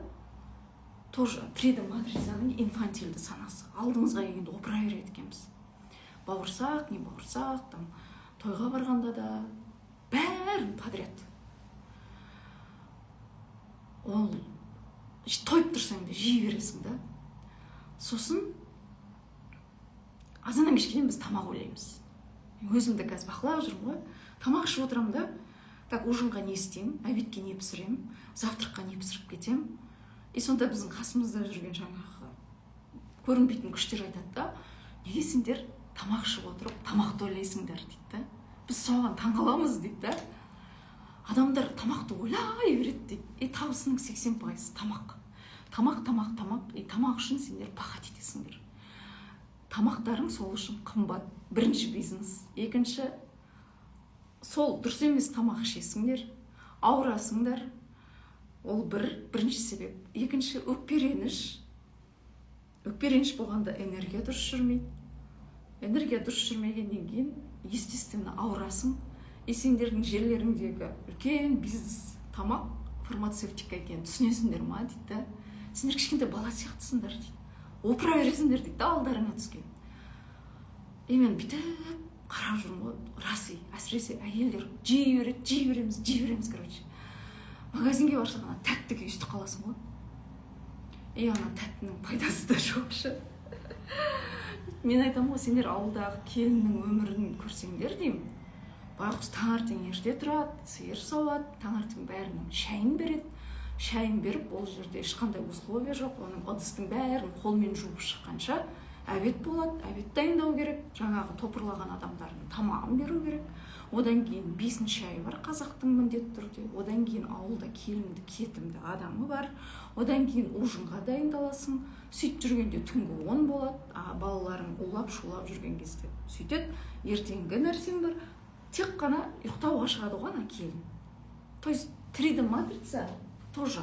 тоже 3D матрицаның инфантильді санасы. Алдымызға келгенде опыра береді екенбіз. Бауырсақ, не бауырсақ, там тойға барғанда да бәрін подряд. Ол тойып тұрсаң да жей бересің да. Сосын азаннан кешкеден біз тамақ ойлаймыз. Өзімді қазір бақылап жүрмін ғой. Тамақ ішіп отырамын да, так ужинға не істеймін, обедке не пісіремін, завтраққа не пісіріп кетемін. И сонда біздің қасымызда жүрген жаңағы көрінбейтін күштер айтады да, неге сендер тамақ ішіп отырып, тамақты ойлайсыңдар дейді да. Біз соған таңғаламыз дейді да. Адамдар тамақты ойлай береді дейді. И табысының 80% тамақ. тамақ тамақ үшін сендер пахать етесіңдер. Тамақтарың сол үшін қымбат. Бірінші бизнес. Екінші, сол дұрыс емес тамақ ішесіңдер, ауырасыңдар. Ол бірінші себеп. Екінші, өкпе-реніш болғанда энергия дұрыс жүрмейді. Энергия дұрыс жүрмегеннен кейін естественно ауырасың. Сендердің жерлеріңдегі үлкен бизнес тамақ фармацевтика екенін түсінесіңдер ма дейді. Сендер кішкентай бала сияқтысыңдар дейді. Опыра бересіңдер дейді, алдарыңа түскен. Мен бүйтіп қарап жүрмін ғой, рас. Әсіресе әйелдер жей береміз, короче. Магазинге барсақ, ана тәттіге үсті қаласың ғой. Ана тәттінің пайдасы да жоқшы. Мен айтамын ғой, сендер ауылдағы келіннің өмірін көрсеңдер деймін. Байғұс таңертең ерте тұрады, сиыр сауады, таңертең бәрінің шайын береді. Шайын беріп, ол жерде ешқандай условия жоқ. Оның ыдыстың бәрін қолмен жуып шыққанша әбет болады, әбет дайындау керек. Жаңағы топырлаған адамдардың тамағын беру керек. Одан кейін бесін шайы бар қазақтың міндетті түрде. Одан кейін ауылда келімді, кетімді адамы бар. Одан кейін ужинға дайындаласың. Сөйтіп жүргенде түнгі 10 болады. Балаларың улап-шулап жүрген кезде сөйтеді. Ертеңгі нәрсең бар. Тек қана ұйықтауға шығады ғой ана келін. То есть 3D матрица тоже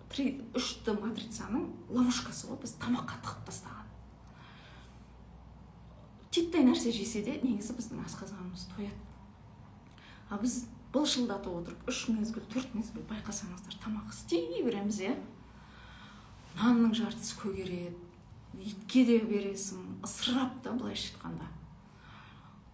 3D матрицаның ловушкасы ғой, біз тамаққа тығып тастаған. Титтей нәрсе жесе де негізі біздің асқазанымыз тояды. Біз былшылдатып отырып 3 мезгіл, 4 мезгіл байқасаңыздар тамақ істей береміз, нанның жартысы көгереді, итке де бересің, ысырап та былайша айтқанда.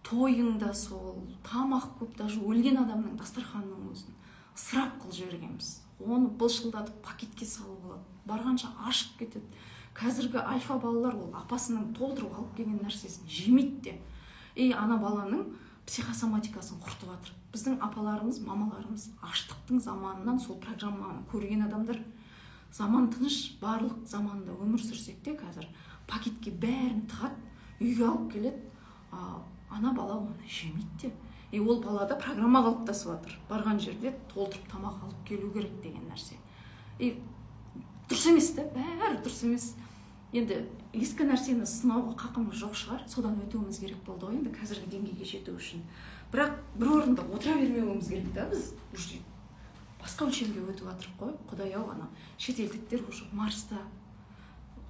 Тойыңда сол, тамақ көп, даже өлген адамның дастарханының өзін ысырап қылып жібергенбіз. Оны былшылдатып пакетке салып болады. Барғанша ашып кетеді. Қазіргі альфа балалар ол апасының толтырып алып келген нәрсесін жемейді де. Ана баланың психосоматикасын құртып жатыр. Біздің апаларымыз, мамаларымыз аштықтың заманынан сол программаны көрген адамдар. Заман тыныш, барлық заманда өмір сүрсек те қазір пакетке бәрін тығады, үйге алып келеді. Ана бала оны жемейді де. Ол балада программа қалыптасып жатыр. Барған жерде толтырып тамақ алып келу керек деген нәрсе. Дұрыс емес те, бәрі дұрыс емес. Енді ескі нәрсені сынауға қақымыз жоқ шығар, содан өтуіміз керек болды ғой, енді қазіргі деңгейге жету үшін. Бірақ бір орында отыра бермеуіміз керек та, біз уже басқа өлшемге өтіп жатырық қой. Құдай-ау, ана шетелдіктер уже Марста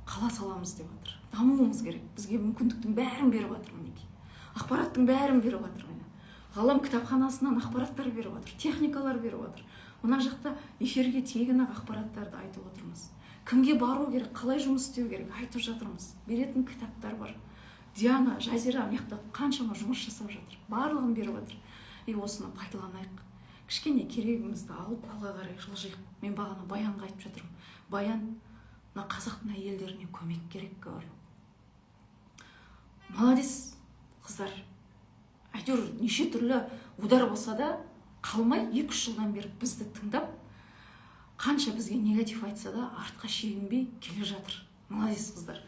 қала саламыз деп жатыр. Дамуымыз керек. Бізге мүмкіндіктің бәрін беріп жатыр мінекей. Ақпараттың бәрін беріп жатыр. Ғалам кітапханасынан ақпараттар беріп жатыр, техникалар беріп жатыр. Мына жақта эфирге тегін ақпараттарды айтып отырмыз. Кімге бару керек, қалай жұмыс істеу керек айтып жатырмыз. Беретін кітаптар бар. Диана, Жазира аяқта қаншама жұмыс жасап жатыр. Барлығын беріп жатыр. Осыны пайдаланайық. Кішкене керегімізді алып алға қарай жылжиық. Мен бағана Баянға айтып жатырмын. Баян, мына қазақтың әйелдеріне көмек керек, говорю. Молодец, қыздар. Әйтеуір неше түрлі удар болса да қалмай 2-3 жылдан бері бізді тыңдап, қанша бізге негатив айтса да артқа шегінбей келе жатыр. Молодец, қыздар.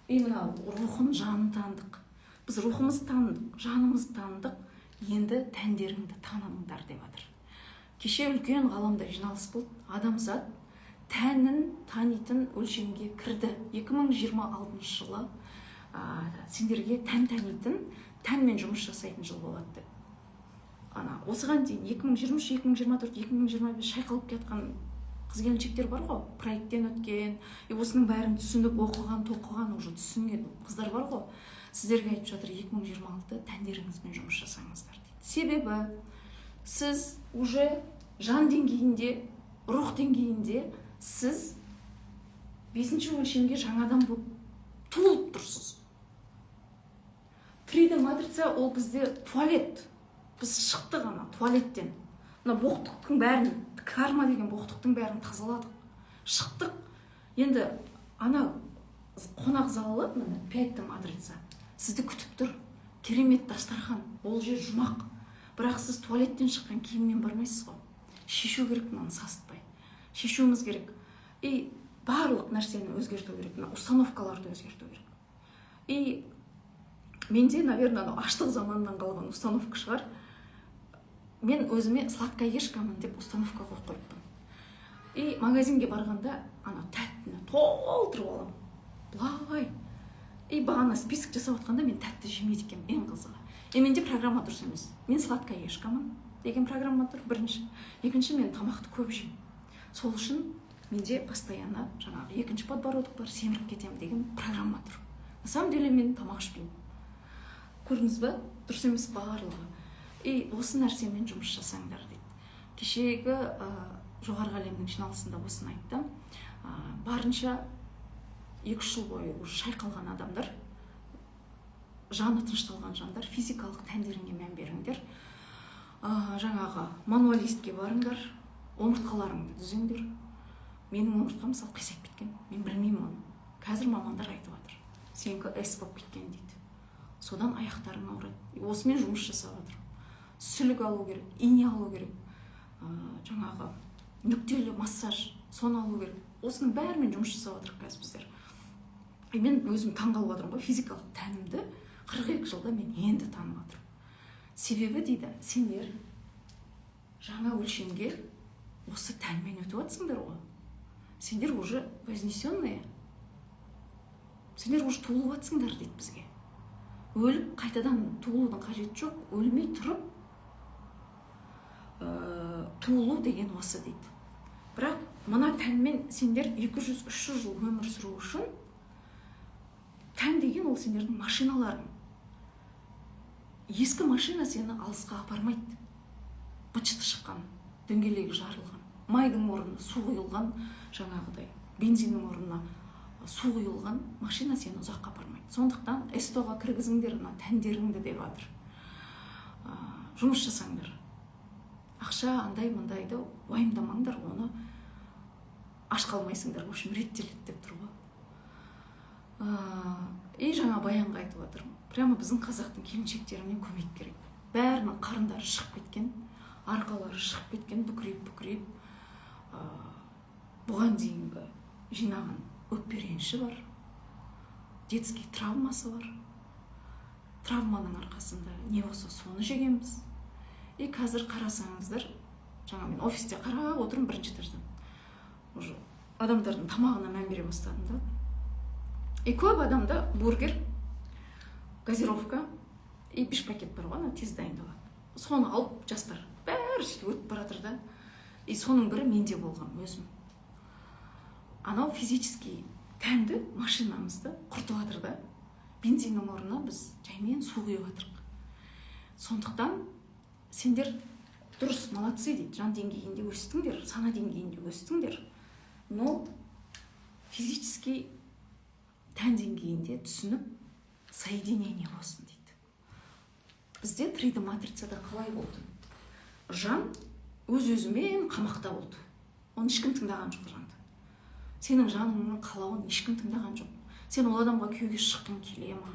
Мына рухын, жанын таныдық. Біз рухымыз таныдық, жанымыз таныдық. Енді тәндеріңді таныңдар деп жатыр. Кеше үлкен ғаламда жиналыс болды. Адамзат тәнін танитын өлшемге кірді. 2026 жылы сендерге тән танитын, тәнмен жұмыс жасайтын жыл болады. Осыған дейін 2023, 2024, 2025 шайқалып кеткен қыз-келіншектер бар ғой, проекттен өткен, осының бәрін түсініп, оқыған, тоқыған, уже түсінген қыздар бар ғой. Сіздерге айтып жатыр, 2026 тәндеріңізбен жұмыс жасаңыздар дейді. Себебі сіз уже жан деңгейінде, рух деңгейінде сіз 5-ші өлшемге жаңадан болып туылып тұрсыз. 3D матрица ол бізде туалет. Біз шықтық туалеттен. Боқтықтың бәрін, карма деген боқтықтың бәрін тазаладық. Шықтық. Енді қонақ залы, 5D матрица сізді күтіп тұр. Керемет дастархан, ол жер жұмақ. Бірақ сіз туалеттен шыққан киіммен бармайсыз ғой. Шешу керек, сасытпай. Шешуіміз керек. Барлық нәрсені өзгерту керек, установкаларды өзгерту керек. Менде, наверное, аштық заманынан қалған установка шығар. Мен өзіме сладкоежкамын деп установка қойып қойыппын. Магазинге барғанда тәттіні толтырып аламын былай. И бағана список жасап отқанда мен тәтті жемейді екенмін, ең қызығы. Менде программа дұрыс емес. Мен сладкоежкамын деген программа тұр, бірінші. Екінші, мен тамақты көп жеймін. Сол үшін менде постоянно жаңағы екінші подбородок бар, семіріп кетемін деген программа тұр. На самом деле мен тамақ ішпеймін. Көрдіңіз ба? Дұрыс емес барлығы. И осы нәрсемен жұмыс жасаңдар дейді. Кешегі жоғарғы әлемнің жиналысында осыны айтты. Барынша 2 жыл бойы шайқалған адамдар, жаны тынышталған жандар, физикалық тәндеріңе мән беріңдер. Жаңағы мануалистке барыңдар, омыртқаларыңды түзеңдер. Менің омыртқам мысалы қисайып кеткен, мен білмеймін оны. Қазір мамандар айтып жатыр. Сенікі эс болып кеткен дейді. Содан аяқтарың ауырады. Осымен жұмыс жасап жатыр. Сүлік алу керек, ине алу керек, жаңағы нүктелі массаж, соны алу керек. Осының бәрімен жұмыс жасап жатыр қазір біздер. Мен өзім таңғалып отырмын ғой, физикалық тәнімді 42 жылда мен енді танып отырмын. Себебі дейді, сендер жаңа өлшемге осы тәнмен өтіп жатсыңдар ғой. Сендер уже вознесенные. Сендер уже туылып жатсыңдар дейді бізге. Өліп қайтадан туылудың қажеті жоқ, өлмей тұрып туылу деген осы дейді. Бірақ мына тәнмен сендер 200-300 жыл өмір сүру үшін тән деген ол сендердің машиналарың. Ескі машина сені алысқа апармайды. Бычыты шыққан, дөңгелегі жарылған, майдың орнына су құйылған, жаңағыдай бензиннің орнына су құйылған машина сені ұзаққа апармайды. Сондықтан эстоға кіргізіңдер мына тәндеріңді деп жатыр. Жұмыс жасаңдар. Ақша андай-мындайды уайымдамаңдар, оны аш қалмайсыңдар, в общем, реттеледі деп тұр ғой. И жаңа баянға айтып отырмын. Прямо біздің қазақтың келіншектеріне көмек керек. Бәрінің қарындары шығып кеткен, арқалары шығып кеткен, бүкірейіп. Бұған дейінгі жинаған өкпе реніші бар, детский травмасы бар. Травманың арқасында не болса соны жегенбіз. И қазір қарасаңыздар, жаңа мен офисте қарап отырмын бірінші этаждан. Уже адамдардың тамағына мән бере бастадым да. И көп адамда бургер, газировка и 5 пакет бар ғой, тез дайындалады. Соны алып жастар бәрі сөйтіп өтіп бара жатыр да. И соның бірі менде болған өзім. Анау физический тәнді машинамызды құртып жатыр да. Бензиннің орнына біз жаймен су құйып жатырмық. Сондықтан сендер дұрыс, молодцы дейді, жан деңгейінде өстіңдер, сана деңгейінде өстіңдер. Но физический тән деңгейінде түсініп, соединение болсын дейді. Бізде 3D матрицада қалай болды? Жан өз-өзімен қамақта болды. Оны ешкім тыңдаған жоқ жанды. Сенің жаныңның қалауын ешкім тыңдаған жоқ. Сен ол адамға күйеуге шыққың келе ма?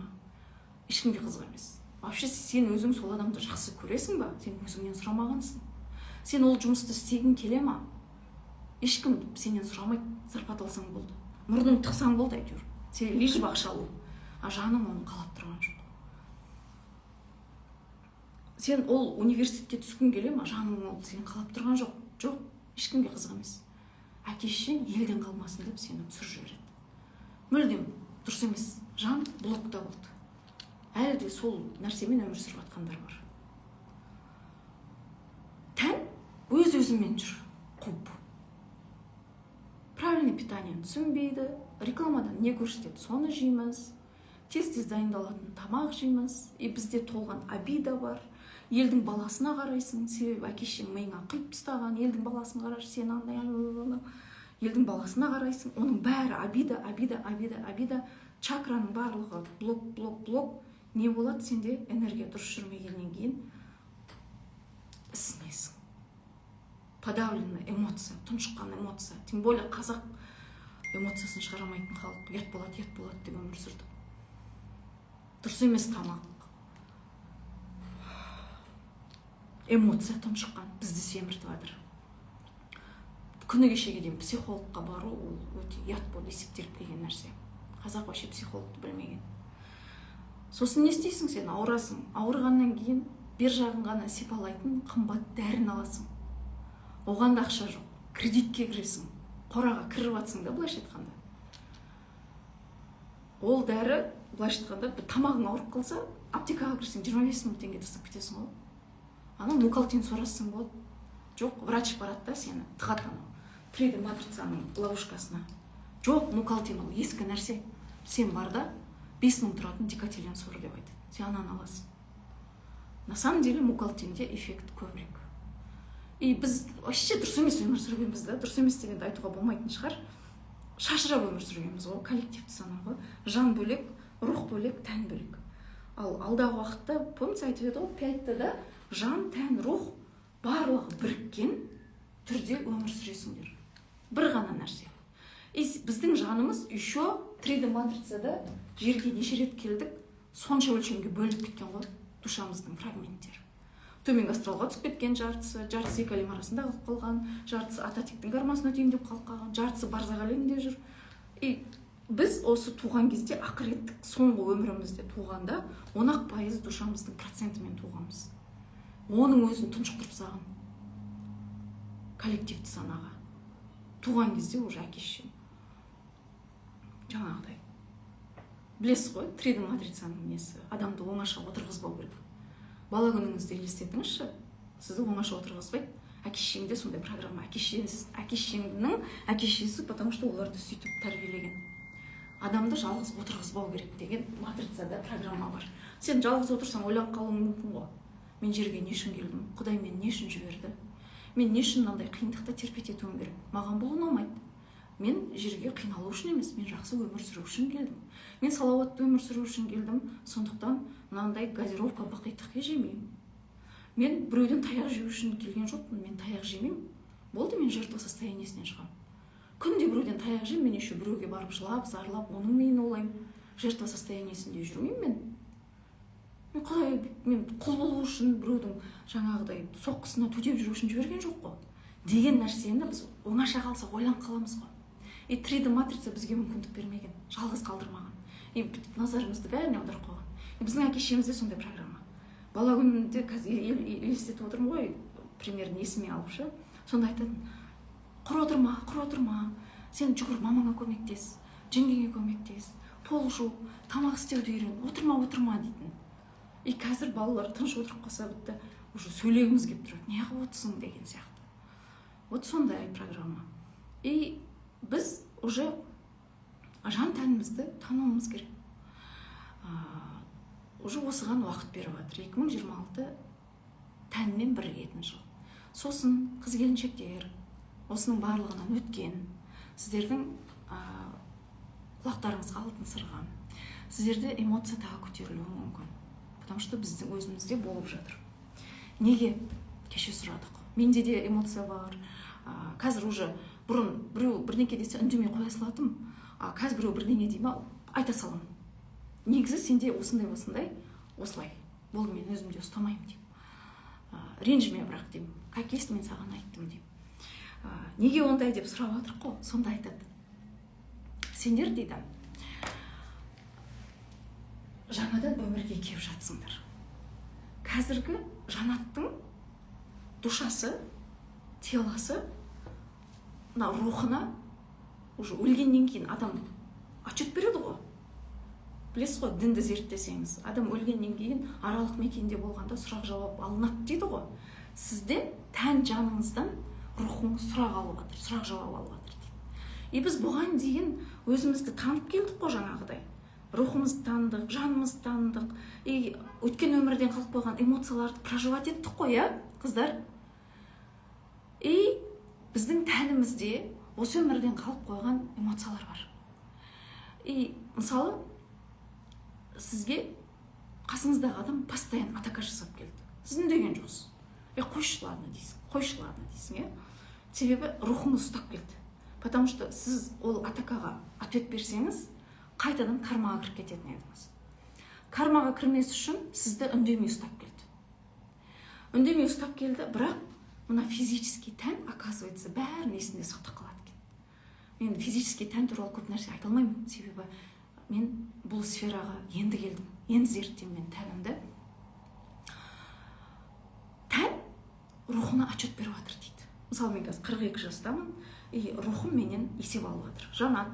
Ешкімге қызық емес. Вообще сен өзің сол адамды жақсы көресің ба? Сен өзіңнен сұрамағансың. Сен ол жұмысты істегің келе ма? Ешкім сенен сұрамайды, зарплата алсаң болды. Мұрның тықсаң болды әйтеуір. Сен лишь ақша алу. А жаның оны қалап тұрған жоқ. Сен ол университетке түскің келе ма? Жаның ол сен қалап тұрған жоқ. Жоқ, ешкімге қызық емес. Әке-шешең елден қалмасын деп сені түсіріп жібереді. Мүлдем дұрыс емес. Жан блокта болды. Әлі де сол нәрсемен өмір сүріп жатқандар бар. Тән өз-өзімен жүр, құп. Правильный питание түсінбейді, рекламадан не көрсетеді, соны жейміз, тез-тез дайындалатын тамақ жейміз, и бізде толған обида бар. Елдің баласына қарайсың, себебі әке-шешең миыңа құйып тастаған, елдің баласын қарашы, сен андай, елдің баласына қарайсың, оның бәрі обида, чакраның барлығы блок. Не болады, сенде энергия дұрыс жүрмегеннен кейін ісінесің. Подавленная эмоция, тұншыққан эмоция. Тем более қазақ эмоциясын шығарамайтын халық. Ет болады деп өмір сүрді. Дұрыс емес тамақ. Эмоция тұншыққан, бізді семіртіп жатыр. Күні кешеге дейін психологқа бару, ол өте ұят болып есептеліп келген нәрсе. Қазақ вообще психологты білмеген. Сосын не істейсің, сен ауырасың. Ауырғаннан кейін бер жағын ғана сипалайтын қымбат дәрін аласың. Оған да ақша жоқ. Кредитке кіресің. Қораға кіріп жатсың да, былайша айтқанда. ол дәрі былайша айтқанда тамағың ауырып қалса аптекаға кірсең 25 000 теңге тастап кетесің ғой. Ана мукалтин сорасың болады. Жоқ, врач барады да сені тығады анау 3D матрицаның ловушкасына. Жоқ, мукалтин ол ескі нәрсе. Сен бар да 5 000 тұратын дикотилен соры деп айтады. Сен ананы аласың. На самом деле мукалтинде эффект көбірек. И біз вообще дұрыс емес өмір сүргенбіз да. Дұрыс емес дегенді айтуға болмайтын шығар. Шашырап өмір сүргенбіз ғой, коллективті санау ғой. Жан бөлек, рух бөлек, тән бөлек. Ал алдағы уақытта, помните, айтып еді ғой, 5-да жан, тән, рух барлығы біріккен түрде өмір сүресіңдер. Бір ғана нәрсе. И біздің жанымыз еще 3D матрицада жерге неше рет келдік, сонша өлшемге бөлініп кеткен ғой, душамыздың фрагменттері. Төменгі астралға түсіп кеткен жартысы екі әлем арасында қалып қалған, жартысы Ататектің гармасын өтейін деп қалып қалған, жартысы барзақ әлемінде жүр. И біз осы туған кезде ақыреттік соңғы өмірімізде туғанда 10% душамыздың процентімен туғанбыз. Оның өзін тұншықтырып салған коллективті санаға. Туған кезде уже әке-шешем жаңағыдай. Білесіз ғой, 3D матрицаның несі, адамды оңаша отырғызбау керек. Бала күніңізді елестетіңізші, сізді оңаша отырғызбайды. Әке-шешеңде сондай программа, әке-шешеңнің әке-шешесі, потому что оларды сөйтіп тәрбиелеген. Адамды жалғыз отырғызбау керек деген матрицада программа бар. Сен жалғыз отырсаң ойланып қалуың мүмкін ғой. Мен жерге не үшін келдім? Құдай мені не үшін жіберді? Мен не үшін мынандай қиындықты терпет етуім керек? Маған бұл ұнамайды. Мен жерге қиналу үшін емес, мен жақсы өмір сүру үшін келдім. Мен салауатты өмір сүру үшін келдім. Сондықтан мынандай газировка бақитыққа жемеймін. Мен біреуден таяқ жеу үшін келген жоқпын. Мен таяқ жемеймін. Болды, мен жертва состояниесінен шығамын. Күнде біреуден таяқ жеймін, мен еще біреуге барып жылап, зарлап, оның миын олаймын. Жертва состояниесінде жүрмеймін мен. Мен құл болу үшін біреудің жаңағыдай соққысына төтеп жүру үшін жіберген жоқ қой. Деген нәрсені біз оңаша қалса ойланып қаламыз ғой. И 3D матрица бізге мүмкіндік бермеген, жалғыз қалдырмаған. И назарымызды бәріне аударып қойған. Біздің әке-шешемізде сондай программа. Бала күнінде қазір елестетіп отырмын ғой, примерін есіме алып ше. Сонда айтатын: құр отырма, сен жүгір, мамаңа көмектес, жеңгеңе көмектес, пол жу, тамақ істеуді үйрен, отырма дейтін. И қазір балалар тыныш отырып қалса бітті, уже сөйлегіміз келіп тұрады, не қылып отырсың деген сияқты. Вот сондай программа. И біз уже жан тәнімізді тануымыз керек. Уже осыған уақыт беріп жатыр. 2026 тәнмен бірігетін жыл. Сосын қыз-келіншектер осының барлығынан өткен, сіздердің құлақтарыңызға алтын сырға, сіздерде эмоция тағы көтерілуі мүмкін. Потому что біздің өзімізде болып жатыр. Неге? Кеше сұрадық. Менде де эмоция бар. Қазір уже бұрын біреу бірдеңе десе үндемей қоя салатым. Қазір біреу бірдеңе дей ма, айта салам. Негізі сенде осындай, осылай. Болды, мен өзімде ұстамаймын деймін. Ренжіме бірақ деймін. Как есть, мен саған айттым деймін. Неге ондай деп сұрап жатырық қой, сонда айтады. Сендер дейді, жаңадан өмірге келіп жатсыңдар. Қазіргі жанаттың душасы, теласы, рухына уже өлгеннен кейін адам отчет береді ғой. Білесіз ғой, дінді зерттесеңіз, адам өлгеннен кейін аралық мекенде болғанда сұрақ жауап алынады дейді ғой. Сізде тән жаныңыздан рухыңыз сұрақ алып жатыр, сұрақ жауап алып жатыр дейді. И біз бұған дейін өзімізді танып келдік қой жаңағыдай. Рухымызды таныдық, жанымызды таныдық. И өткен өмірден қалып қойған эмоцияларды проживать еттік қой, қыздар. И біздің тәнімізде осы өмірден қалып қойған эмоциялар бар. И мысалы, сізге қасыңыздағы адам постоянно атака жасап келді. Сіз үндеген жоқсыз. Қойшы ладно дейсің, Себебі рухыңыз ұстап келді. Потому что сіз ол атакаға ответ берсеңіз, қайтадан кармаға кіріп кететін едіңіз. Кармаға кірмес үшін сізді үндемей ұстап келді. Үндемей ұстап келді, бірақ мына физический тән, оказывается, бәрін есінде сақтап қалады екен. Мен физический тән туралы көп нәрсе айта алмаймын, себебі мен бұл сфераға енді келдім. Енді зерттеймін мен тәнімді. Тән рухына отчет беріп жатыр дейді. Мысалы, мен қазір 42 жастамын, и рухым менен есеп алып жатыр. Жанат,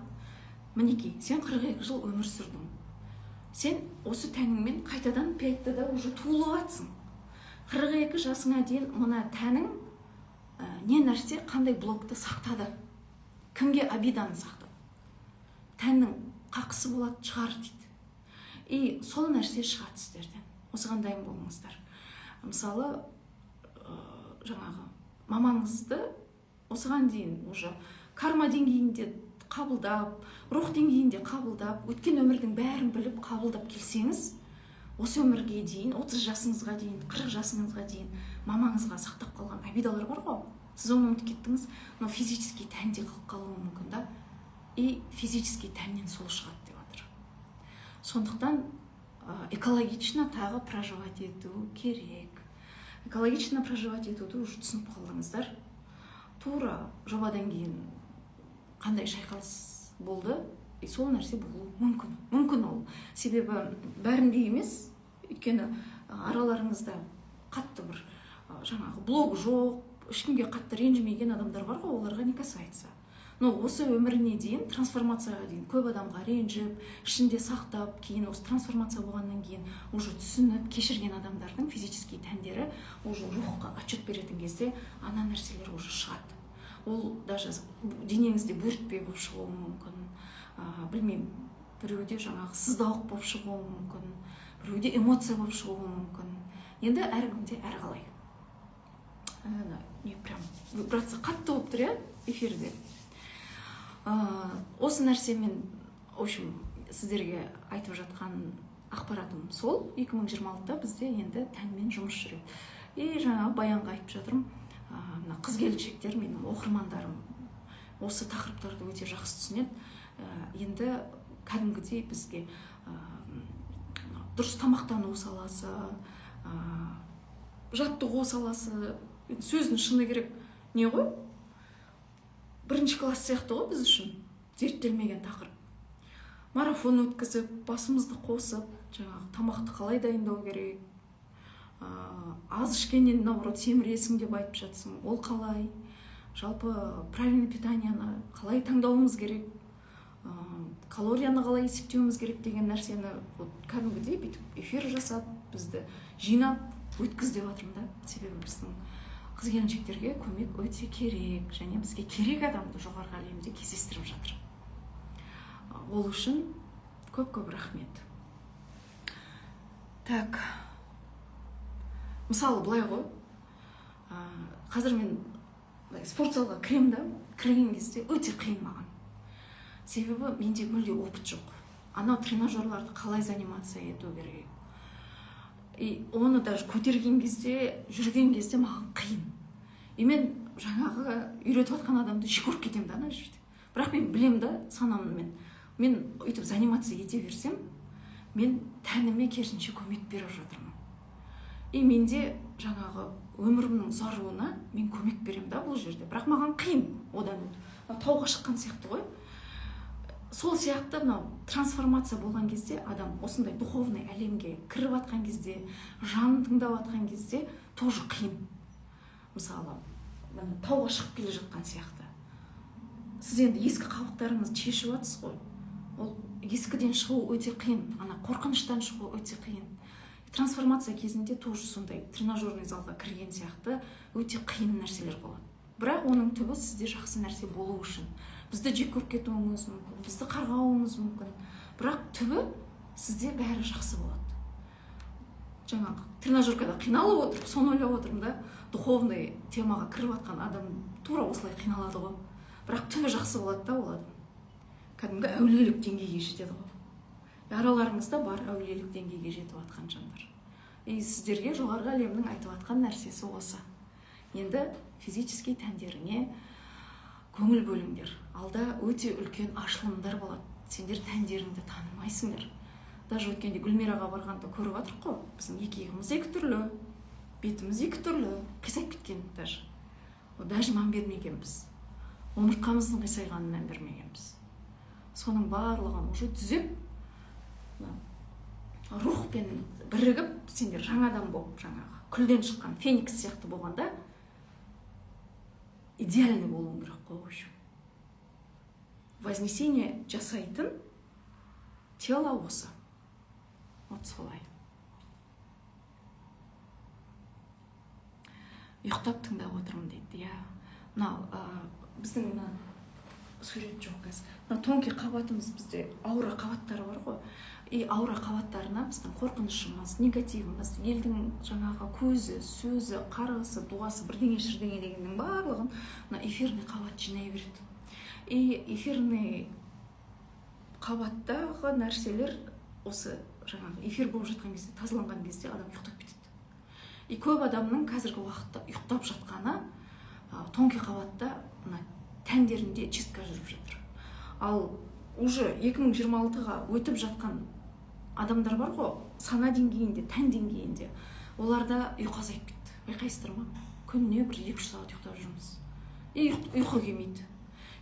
мінекей сен 42 жыл өмір сүрдің, сен осы тәніңмен қайтадан 5-да уже туылып жатсың. 42 жасыңа дейін мына тәнің не нәрсе, қандай блокты сақтады, кімге обиданы сақтады, тәннің қақысы болады шығар дейді. И сол нәрсе шығады сіздерден. Осыған дайын болыңыздар. Мысалы, жаңағы мамаңызды осыған дейін уже карма деңгейінде қабылдап, рух деңгейінде қабылдап, өткен өмірдің бәрін біліп қабылдап келсеңіз, осы өмірге дейін, 30 жасыңызға дейін, 40 жасыңызға дейін мамаңызға сақтап қалған обидалар бар ғой. Сіз оны ұмытып кеттіңіз, но физический тәнде қалып қалуы мүмкін да. И физический тәннен сол шығады деп жатыр. Сондықтан экологично тағы проживать ету керек. Экологично проживать етуді уже түсініп қалдыңыздар. Тура жобадан кейін қандай шайқалыс болды, и сол нәрсе болуы мүмкін. Мүмкін ол. Себебі бәрінде емес, өйткені араларыңызда қатты бір жаңағы блог жоқ, ешкімге қатты ренжімеген адамдар бар ғой, оларға не касается. Но осы өміріне дейін, трансформацияға дейін көп адамға ренжіп, ішінде сақтап, кейін осы трансформация болғаннан кейін уже түсініп, кешірген адамдардың физический тәндері уже рухқа отчет беретін кезде ана нәрселер уже шығады. Ол даже денеңізде бөртпе болып шығуы мүмкін, білмеймін, біреуде жаңағы сыздауық болып шығуы мүмкін, біреуде эмоция болып шығуы мүмкін. Енді әркімде әрқалай. Не прям вибрация қатты болып тұр, эфирде. Осы нәрсемен, в общем, сіздерге айтып жатқан ақпаратым сол. 2026-да бізде енді тәнмен жұмыс жүреді. И жаңағы баянға айтып жатырмын, қыз келіншектер, менің оқырмандарым осы тақырыптарды өте жақсы түсінеді. Енді кәдімгідей бізге дұрыс тамақтану саласы, жаттығу саласы, сөздің шыны керек не ғой? Бірінші класс сияқты ғой біз үшін зерттелмеген тақырып. Марафон өткізіп, басымызды қосып, жаңағы тамақты қалай дайындау керек, аз ішкеннен наоборот семіресің деп айтып жатсың, ол қалай, жалпы правильный питаниені қалай таңдауымыз керек, калорияны қалай есептеуіміз керек деген нәрсені кәдімгідей бүйтіп эфир жасап, бізді жинап өткіз деп жатырмын да. Себебі біздің қыз келіншектерге көмек өте керек, және бізге керек адамды жоғарғы әлемде кездестіріп жатыр. Ол үшін көп-көп рахмет. Так, мысалы былай ғой, қазір мен спорт залға кіремін да, кірген кезде өте қиын маған. Себебі менде мүлде опыт жоқ. Анау тренажерларды қалай занимация ету керек. И оны даже көтерген кезде, жүрген кезде маған қиын. И мен жаңағы үйретіп жатқан адамды жек көріп кетемін да ана жерде. Бірақ мен білем да санаммен. Мен өйтіп занимация ете берсем, мен тәніме керісінше көмек беріп жатырмын. И менде жаңағы өмірімнің ұзаруына мен көмек беремін да бұл жерде. Бірақ маған қиын одан өтіп. Тауға шыққан сияқты ғой. Сол сияқты трансформация болған кезде, адам осындай духовный әлемге кіріп жатқан кезде, жанын тыңдап жатқан кезде тоже қиын. Мысалы, тауға шығып келе жатқан сияқты. Сіз енді ескі қабықтарыңызды шешіп жатсыз ғой. Ол ескіден шығу өте қиын, ана қорқыныштан шығу өте қиын. Трансформация кезінде тоже сондай тренажерный залға кірген сияқты өте қиын нәрселер болады. Бірақ оның түбі сізде жақсы нәрсе болу үшін. Бізді жек көріп кетуіңіз мүмкін, бізді қарғауыңыз мүмкін. Бірақ түбі сізде бәрі жақсы болады. Жаңағы тренажеркада қиналып отырып, соны ойлап отырмын да, духовный темаға кіріп жатқан адам тура осылай қиналады ғой. Бірақ түбі жақсы болады да, ол адам. Кәдімгі әулиелік деңгейге жетеді ғой. Араларыңызда бар әулиелік деңгейге жетіп жатқан жандар. И сіздерге жоғарғы әлемнің айтып жатқан нәрсесі осы. Енді физический тәндеріне көңіл бөліңдер. Алда өте үлкен ашылымдар болады. Сендер тәндеріңді танымайсыңдар. Даже өткенде Гүлмираға барғанда көріп жатырық қой. Біздің екі иығымыз екі түрлі, бетіміз екі түрлі, қисайып кеткен даже. Даже мән бермегенбіз. Омыртқамыздың қисайғанына мән бермегенбіз. Соның барлығын уже түзеп, рухпен бірігіп, сендер жаңадан болып, жаңағы күлден шыққан феникс сияқты болғанда, идеальный болуың керек қой. вознесение жасайтын тело осы. Вот солай. Ұйықтап тыңдап отырмын дейді. Мынау біздің мына сурет жоқ қазір. Мына тонкий қабатымыз, бізде аура қабаттары бар ғой. И аура қабаттарына біздің қорқынышымыз, негативіміз, елдің жаңағы көзі, сөзі, қарғысы, дуасы, бірдеңе шірдеңе дегеннің барлығын мына эфирный қабат жинай береді. И эфирный қабаттағы нәрселер осы жаңағы эфир болып жатқан кезде, тазаланған кезде адам ұйықтап кетеді. И көп адамның қазіргі уақытта ұйықтап жатқаны тонкий қабатта тәндерінде чистка жүріп жатыр. Ал уже 2026-ға өтіп жатқан адамдар бар ғой, сана деңгейінде, тән деңгейінде, оларда ұйқы азайып кетті. Байқайсыздар ма? Күніне бір 2-3 сағат ұйықтап жүрміз. И ұйқы келмейді.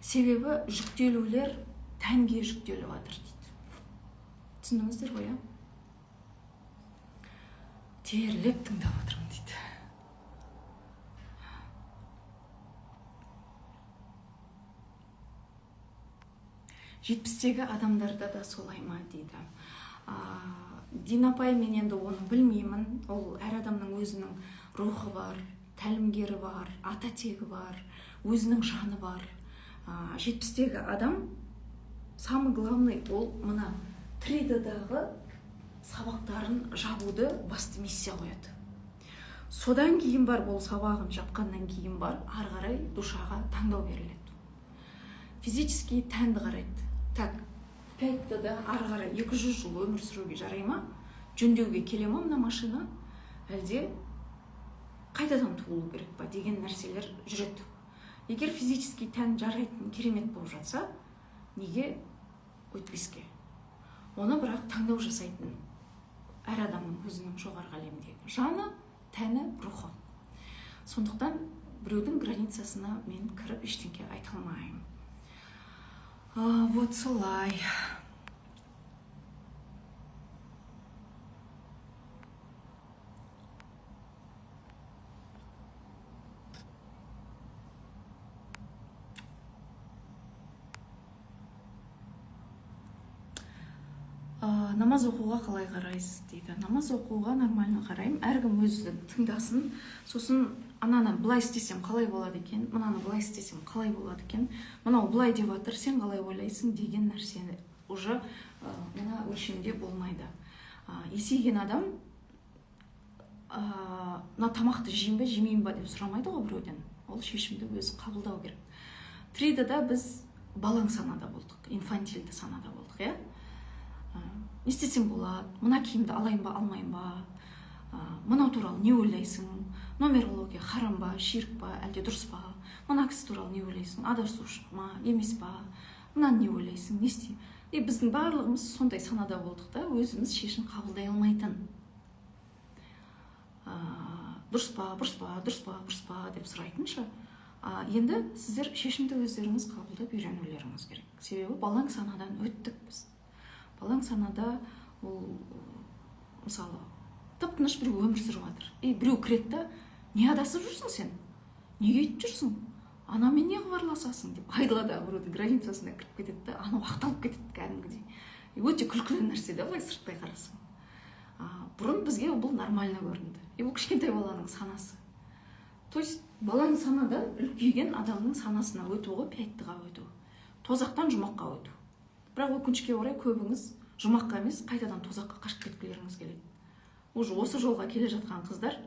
Себебі жүктелулер тәнге жүктеліп жатыр дейді. Түсіндіңіздер ғой, терлеп тыңдап отырмын дейді. Жетпістегі адамдарда да солай ма дейді. Динапай, мен енді оны білмеймін. Ол әр адамның өзінің рухы бар, тәлімгері бар, ата тегі бар, өзінің жаны бар. Жетпістегі адам, самый главный, ол мына 3D-дағы сабақтарын жабуды басты миссия қояды. Содан кейін бар, бұл сабағын жапқаннан кейін бар, ары қарай душаға таңдау беріледі. Физически тәнді қарайды. Так, 5-да ары қарай 200 жыл өмір сүруге жарай ма? Жөндеуге келе ма мына машина? Әлде қайтадан туылу керек па деген нәрселер жүреді. Егер физически тән жарайтын керемет болып жатса, неге өтпеске? Оны бірақ таңдау жасайтын әр адамның өзінің жоғарғы әлемдегі жаны, тәні, рухы. Сондықтан біреудің границасына мен кіріп ештеңке айта алмаймын. Вот солай. Намаз оқуға қалай қарайсыз дейді. Намаз оқуға нормально қараймын. Әркім өзі тыңдасын. Сосын ананы былай істесем қалай болады екен, мынаны былай істесем қалай болады екен, мынау былай деп жатыр, сен қалай ойлайсың деген нәрсені уже мына өлшемде болмайды. Есейген адам мына тамақты жеймін бе, жемеймін бе деп сұрамайды ғой біреуден. Ол шешімді өзі қабылдау керек. 3D-да біз балаң санада болдық, инфантильді санада болдық, иә? Не істесем болады, мына киімді алайын ба, алмайын ба, мынау туралы не ойлайсың, нумерология харам ба, ширк па, әлде дұрыс па, мына кісі туралы не ойлайсың, адасушы ма, емес па, мынаны не ойлайсың, не істеймін. И біздің барлығымыз сондай санада болдық та, өзіміз шешім қабылдай алмайтын. Дұрыс па, бұрыс па, дұрыс па, бұрыс па деп сұрайтынша. Енді сіздер шешімді өздеріңіз қабылдап үйренулеріңіз керек. Себебі балаң санадан өттік біз. Балаң санада ол мысалы тып-тыныш біреу өмір сүріп жатыр. И біреу кіреді да, не адасып жүрсің сен? Неге өйтіп жүрсің? Анамен не хабарласасың деп айдаладағы біреудің границасына кіріп кетеді да, анау ақталып кетеді кәдімгідей. Өте күлкілі нәрсе да, былай сырттай қарасаң. Бұрын бізге бұл нормально көрінді. И бұл кішкентай баланың санасы. То есть баланың санадан үлкейген адамның санасына өту ғой, 5-ға өту. Тозақтан жұмаққа өту. Бірақ өкінішке орай көбіңіз жұмаққа емес, қайтадан тозаққа қашып кеткілеріңіз келеді. Уже осы жолға келе жатқан қыздар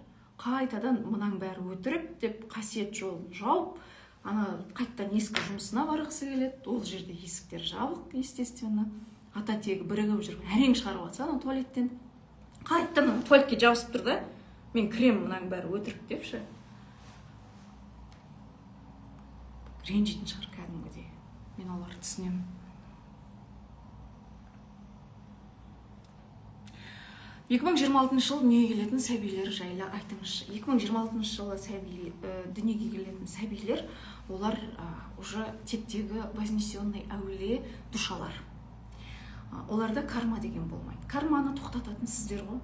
қайтадан мұнаң бәрі өтірік деп қасиет жолын жауып, ана қайтадан ескі жұмысына барғысы келеді. Ол жерде есіктер жабық, естественно. Ата тегі бірігіп жүріп, әрең шығарып жатса, ана туалеттен. Қайтадан туалетке жабысып тұр да, мен крем мұнаң бәрі өтірік депші. Ренжитін шығар кәдімгідей. Мен оларды түсінемін. Екі 2026 жыл дүниеге келетін сәбилер жайлы айтыңызшы. 2026 жылы дүниеге келетін сәбилер, олар уже тектегі вознесенный әулие душалар. Оларда карма деген болмайды. Карманы тоқтататын сіздер ғой.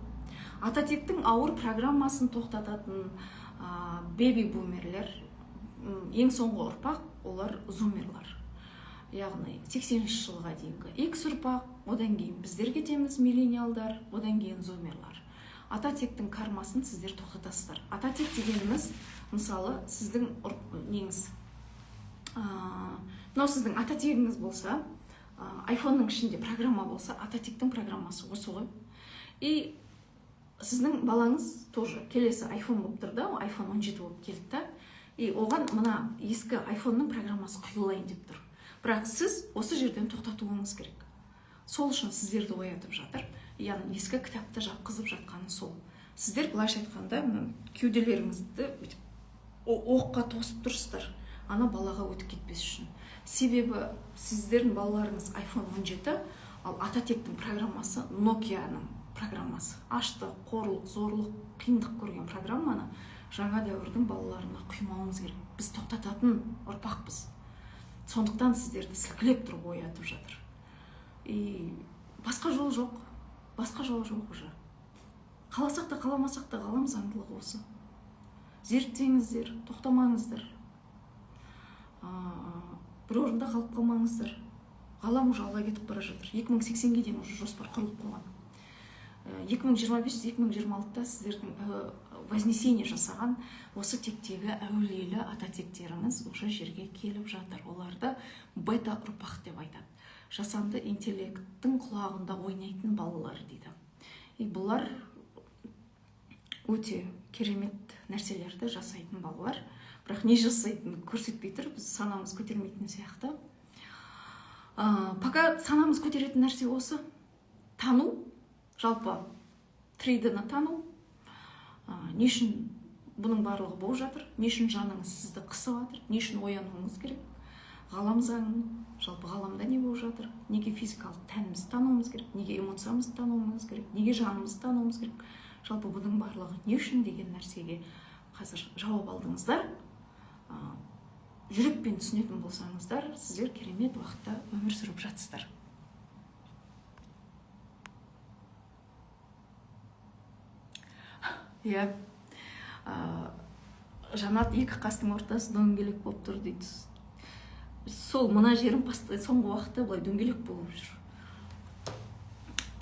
Ата тектің ауыр программасын тоқтататын беби бумерлер, ең соңғы ұрпақ, олар зумерлар. яғни 80-ші жылға дейінгі X ұрпақ, одан кейін біздер кетеміз, миллениалдар, одан кейін зумерлар. Ата тектің кармасын сіздер тоқтатасыздар. Ата тек дегеніміз, мысалы, сіздің неңіз, мынау сіздің ата тегіңіз болса, айфонның ішінде программа болса, ата тектің программасы осы ғой. И сіздің балаңыз тоже келесі айфон болып тұрды, айфон 17 болып келді да, и оған мына ескі айфонның программасы құйылайын деп тұр. Бірақ сіз осы жерден тоқтатуыңыз керек. Сол үшін сіздерді оятып жатыр. Яғни ескі кітапты жапқызып жатқаны сол. Сіздер былайша айтқанда кеуделеріңізді оққа тосып тұрсыздар, ана балаға өтіп кетпес үшін. Себебі сіздердің балаларыңыз iPhone 17, ал ата тектің программасы Nokia-ның программасы. Аштық, қорлық, зорлық, қиындық көрген программаны жаңа дәуірдің балаларына құймауыңыз керек. Біз тоқтататын ұрпақпыз. Сондықтан сіздерді сілкілеп тұрып оятып жатыр. И басқа жол жоқ. Басқа жол жоқ уже. Қаласақ та қаламасақ та ғалам заңдылығы осы. Зерттеңіздер, тоқтамаңыздар. Бір орында қалып қалмаңыздар. Ғалам уже алға кетіп бара жатыр. 2080-ге дейін уже жоспар құрылып қойған. 2025-2026-та сіздердің вознесение жасаған осы тектегі әулиелі ата тектеріңіз уже жерге келіп жатыр. Оларды бета ұрпақ деп айтады. Жасанды интеллекттің құлағында ойнайтын балалар дейді. И бұлар өте керемет нәрселерді жасайтын балалар. Бірақ не жасайтынын көрсетпей тұр, біз санамыз көтермейтін сияқты. Пока санамыз көтеретін нәрсе осы. Тану, жалпы 3D-ні тану. Не үшін бұның барлығы болып жатыр? Не үшін жаныңыз сізді қысып жатыр? Не үшін оянуыңыз керек? Ғалам заңы, жалпы ғаламда не болып жатыр? Неге физикалық тәнімізді тануымыз керек? Неге эмоциямызды тануымыз керек? Неге жанымызды тануымыз керек? Жалпы бұның барлығы не үшін деген нәрсеге қазір жауап алдыңыздар. Жүрекпен түсінетін болсаңыздар, сіздер керемет уақытта өмір сүріп жатсыздар. Иә, Жанат екі қастың ортасы дөңгелек болып тұр дейді. Сол мына жерім соңғы уақытта былай дөңгелек болып жүр.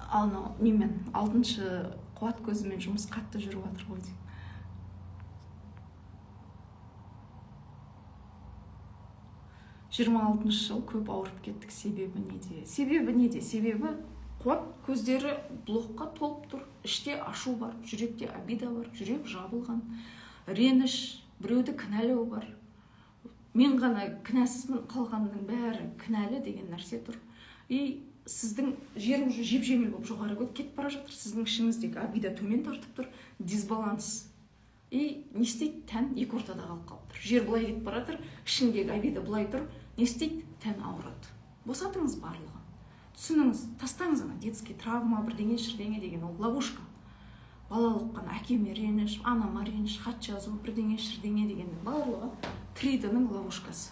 Ал немен 6-шы қуат көзімен жұмыс қатты жүріп жатыр ғой деймін. Жиырма жыл көп ауырып кеттік. Себебі неде? Себебі қуат көздері блокқа толып тұр. Іште ашу бар, жүректе обида бар, жүрек жабылған, реніш, біреуді кінәлау бар. Мен ғана кінәсізмін, қалғанның бәрі кінәлі деген нәрсе тұр. И сіздің жеріңіз жеп-жеңіл болып жоғары кетіп бара жатыр. Сіздің ішіңіздегі обида төмен тартып тұр, дисбаланс. И не істейді? Тән екі ортада қалып тұр. Жер былай кетіп бара жатыр, ішіңдегі обида былай тұр. Не істейді? Тән ауырады. Босатыңыз барлығын. Түсініңіз, тастаңыз ана детский травма, бірдеңе-шірдеңе деген ол ловушка. Балалық қана әкеме реніш, анама реніш, хат жазу, бірдеңе-шірдеңе дегеннің барлығы 3D-ның ловушкасы.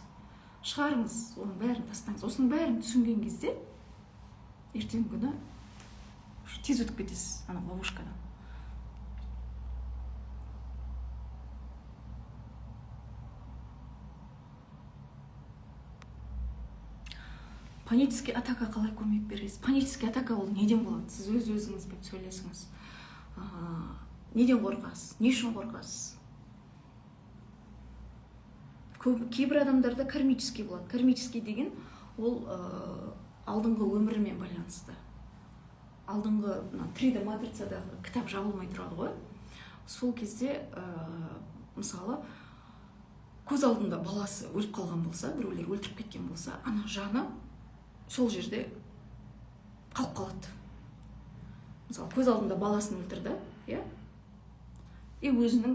Шығарыңыз, оның бәрін тастаңыз. Осының бәрін түсінген кезде ертең күні тез өтіп кетесіз ана ловушкадан. Панический атака қалай көмек бересіз? Панический атака ол неден болады? Сіз өз-өзіңізбен сөйлесіңіз. Неден қорқасыз? Не үшін қорқасыз? Кейбір адамдарда кармический болады. Кармический деген ол алдыңғы өмірмен байланысты. Алдыңғы 3D матрицадағы кітап жабылмай тұрады ғой. Сол кезде мысалы көз алдында баласы өліп қалған болса, біреулер өлтіріп кеткен болса, ана жаны сол жерде қалып қалады. Мысалы, көз алдында баласын өлтірді, иә? И өзінің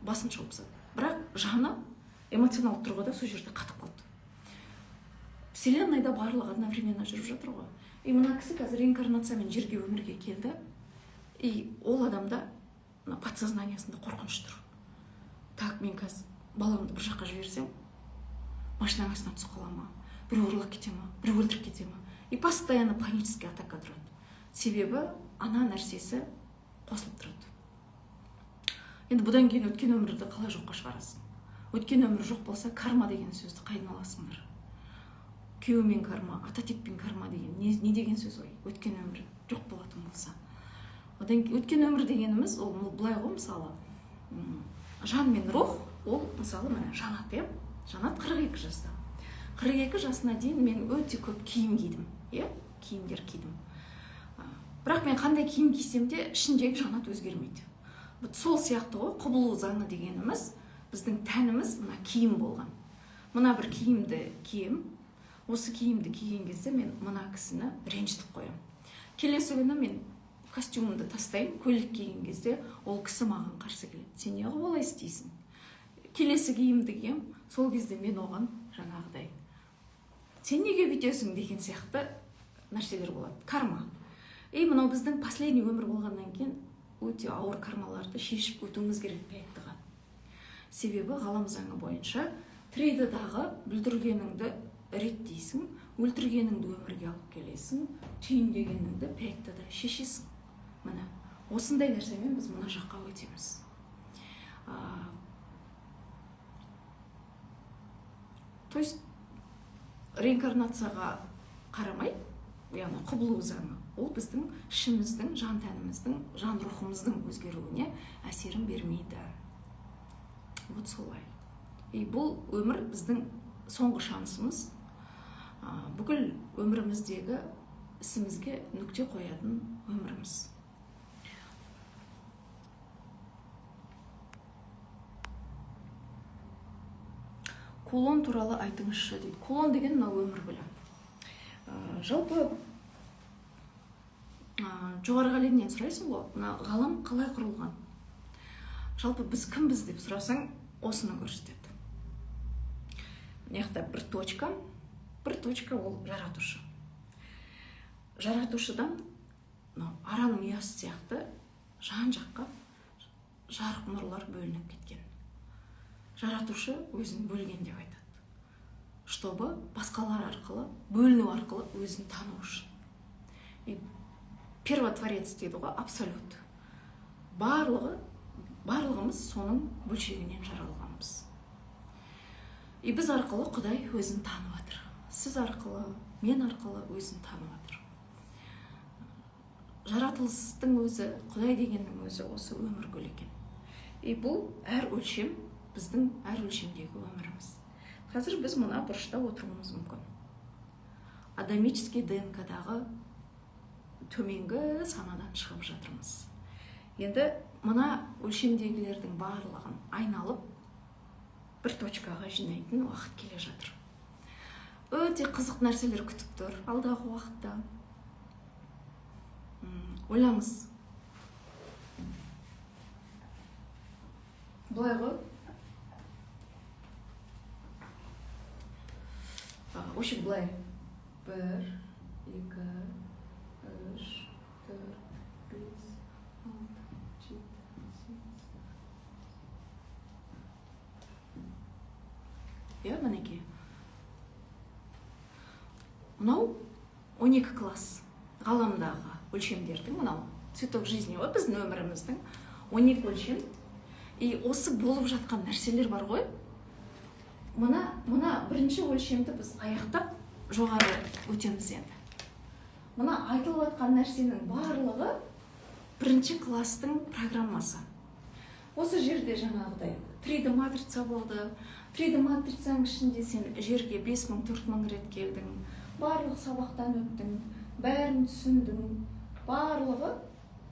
басын шауып тастады. Бірақ жаны эмоционалдық тұрғыда сол жерде қатып қалды. Вселенныйда барлығы одновременно жүріп жатыр ғой. И мына кісі қазір реинкарнациямен жерге өмірге келді. И ол адамда подсознаниясында қорқыныш тұр. Так, мен қазір баламды бір жаққа жіберсем, машинаның астына түсіп қала ма? Біреу ұрлап кете ма? Біреу өлтіріп кете ма? И постоянно панический атака тұрады. Себебі ана нәрсесі қосылып тұрады. Енді бұдан кейін өткен өмірді қалай жоққа шығарасың? Өткен өмір жоқ болса, карма деген сөзді қайдан аласыңдар? күйеумен карма, ата текпен карма деген не деген сөз ғой? Өткен өмір жоқ болатын болса. Одан өткен өмір дегеніміз ол былай ғой, мысалы, жан мен рух, ол мысалы міне жанат, иә? Жанат 42 жаста. 42 жасына дейін мен өте көп киім кидім, иә? Киімдер кидім. Бірақ мен қандай киім кисем де ішіндегі жанат өзгермейді. Сол сияқты ғой, құбылу заңы дегеніміз, біздің тәніміз мына киім болған. Мына бір киімді кием, осы киімді киген кезде мен мына кісіні ренжітіп қоям. Келесі күні мен костюмымды тастаймын, көйлек киген кезде ол кісі маған қарсы келеді. Сен неғып олай істейсің? Келесі киімді кием, сол кезде мен оған жаңағыдай, сен неге бүйтесің деген сияқты нәрселер болады. Карма. Мынау біздің последний өмір болғаннан кейін өте ауыр кармаларды шешіп өтуіміз керек пе? Себебі ғалам заңы бойынша тірейдідағы бүлдіргеніңді реттейсің, өлтіргеніңді өмірге алып келесің, түйіндегеніңді пәйттіде шешесің. Міне, осындай нәрсемен біз мына жаққа өтеміз. То есть, реинкарнацияға қарамай, яғни құбылу заңы, ол біздің ішіміздің, жан тәніміздің, жан рухымыздың өзгеруіне әсерін бермейді. Вот солай. Бұл өмір біздің соңғы шансымыз, бүкіл өміріміздегі ісімізге нүкте қоятын өміріміз. Кулон туралы айтыңызшы дейді. Кулон деген мынау өмір гүлі. Жалпы жоғарғы әлемнен сұрайсың ғой, мына ғалам қалай құрылған? Жалпы біз кімбіз деп сұрасаң, осыны көрсетеді. Мына бір точка ол жаратушы. Жаратушыдан араның ұясы сияқты жан жаққа жарық нұрлар бөлініп кеткен. Жаратушы өзін бөлген деп айтады. Чтобы басқалар арқылы, бөліну арқылы өзін тану үшін. Первотворец дейді ғой, абсолют. Барлығымыз соның бөлшегінен жаралғанбыз. Біз арқылы Құдай өзін танып жатыр. Сіз арқылы, мен арқылы өзін танып жатыр. Жаратылыстың өзі, Құдай дегеннің өзі осы өмір гүл екен. Бұл әр өлшем, біздің әр өлшемдегі өміріміз. Қазір біз мына бұрышта отыруымыз мүмкін. Адамический ДНК-дағы төменгі санадан шығып жатырмыз. Енді мына өлшемдегілердің барлығын айналып бір точкаға жинайтын уақыт келе жатыр. Өте қызық нәрселер күтіп тұр алдағы уақытта. Ойлаңыз. Былай ғой. Өшік былай. 1, 2, 3, 4, 5, 6, 7, 8. Мінеке. Мынау 12 класс ғаламдағы өлшемдердің, мынау цветок жизни, біздің өміріміздің 12 өлшем. Осы болып жатқан нәрселер бар ғой. Мына бірінші өлшемді біз аяқтап жоғары өтеміз енді. Мына айтылып жатқан нәрсенің барлығы бірінші класстың программасы. Осы жерде жаңағыдай 3D матрица болды. 3D матрицаның ішінде сен жерге 5000-4000 рет келдің. Барлық сабақтан өттің, бәрін түсіндің. Барлығы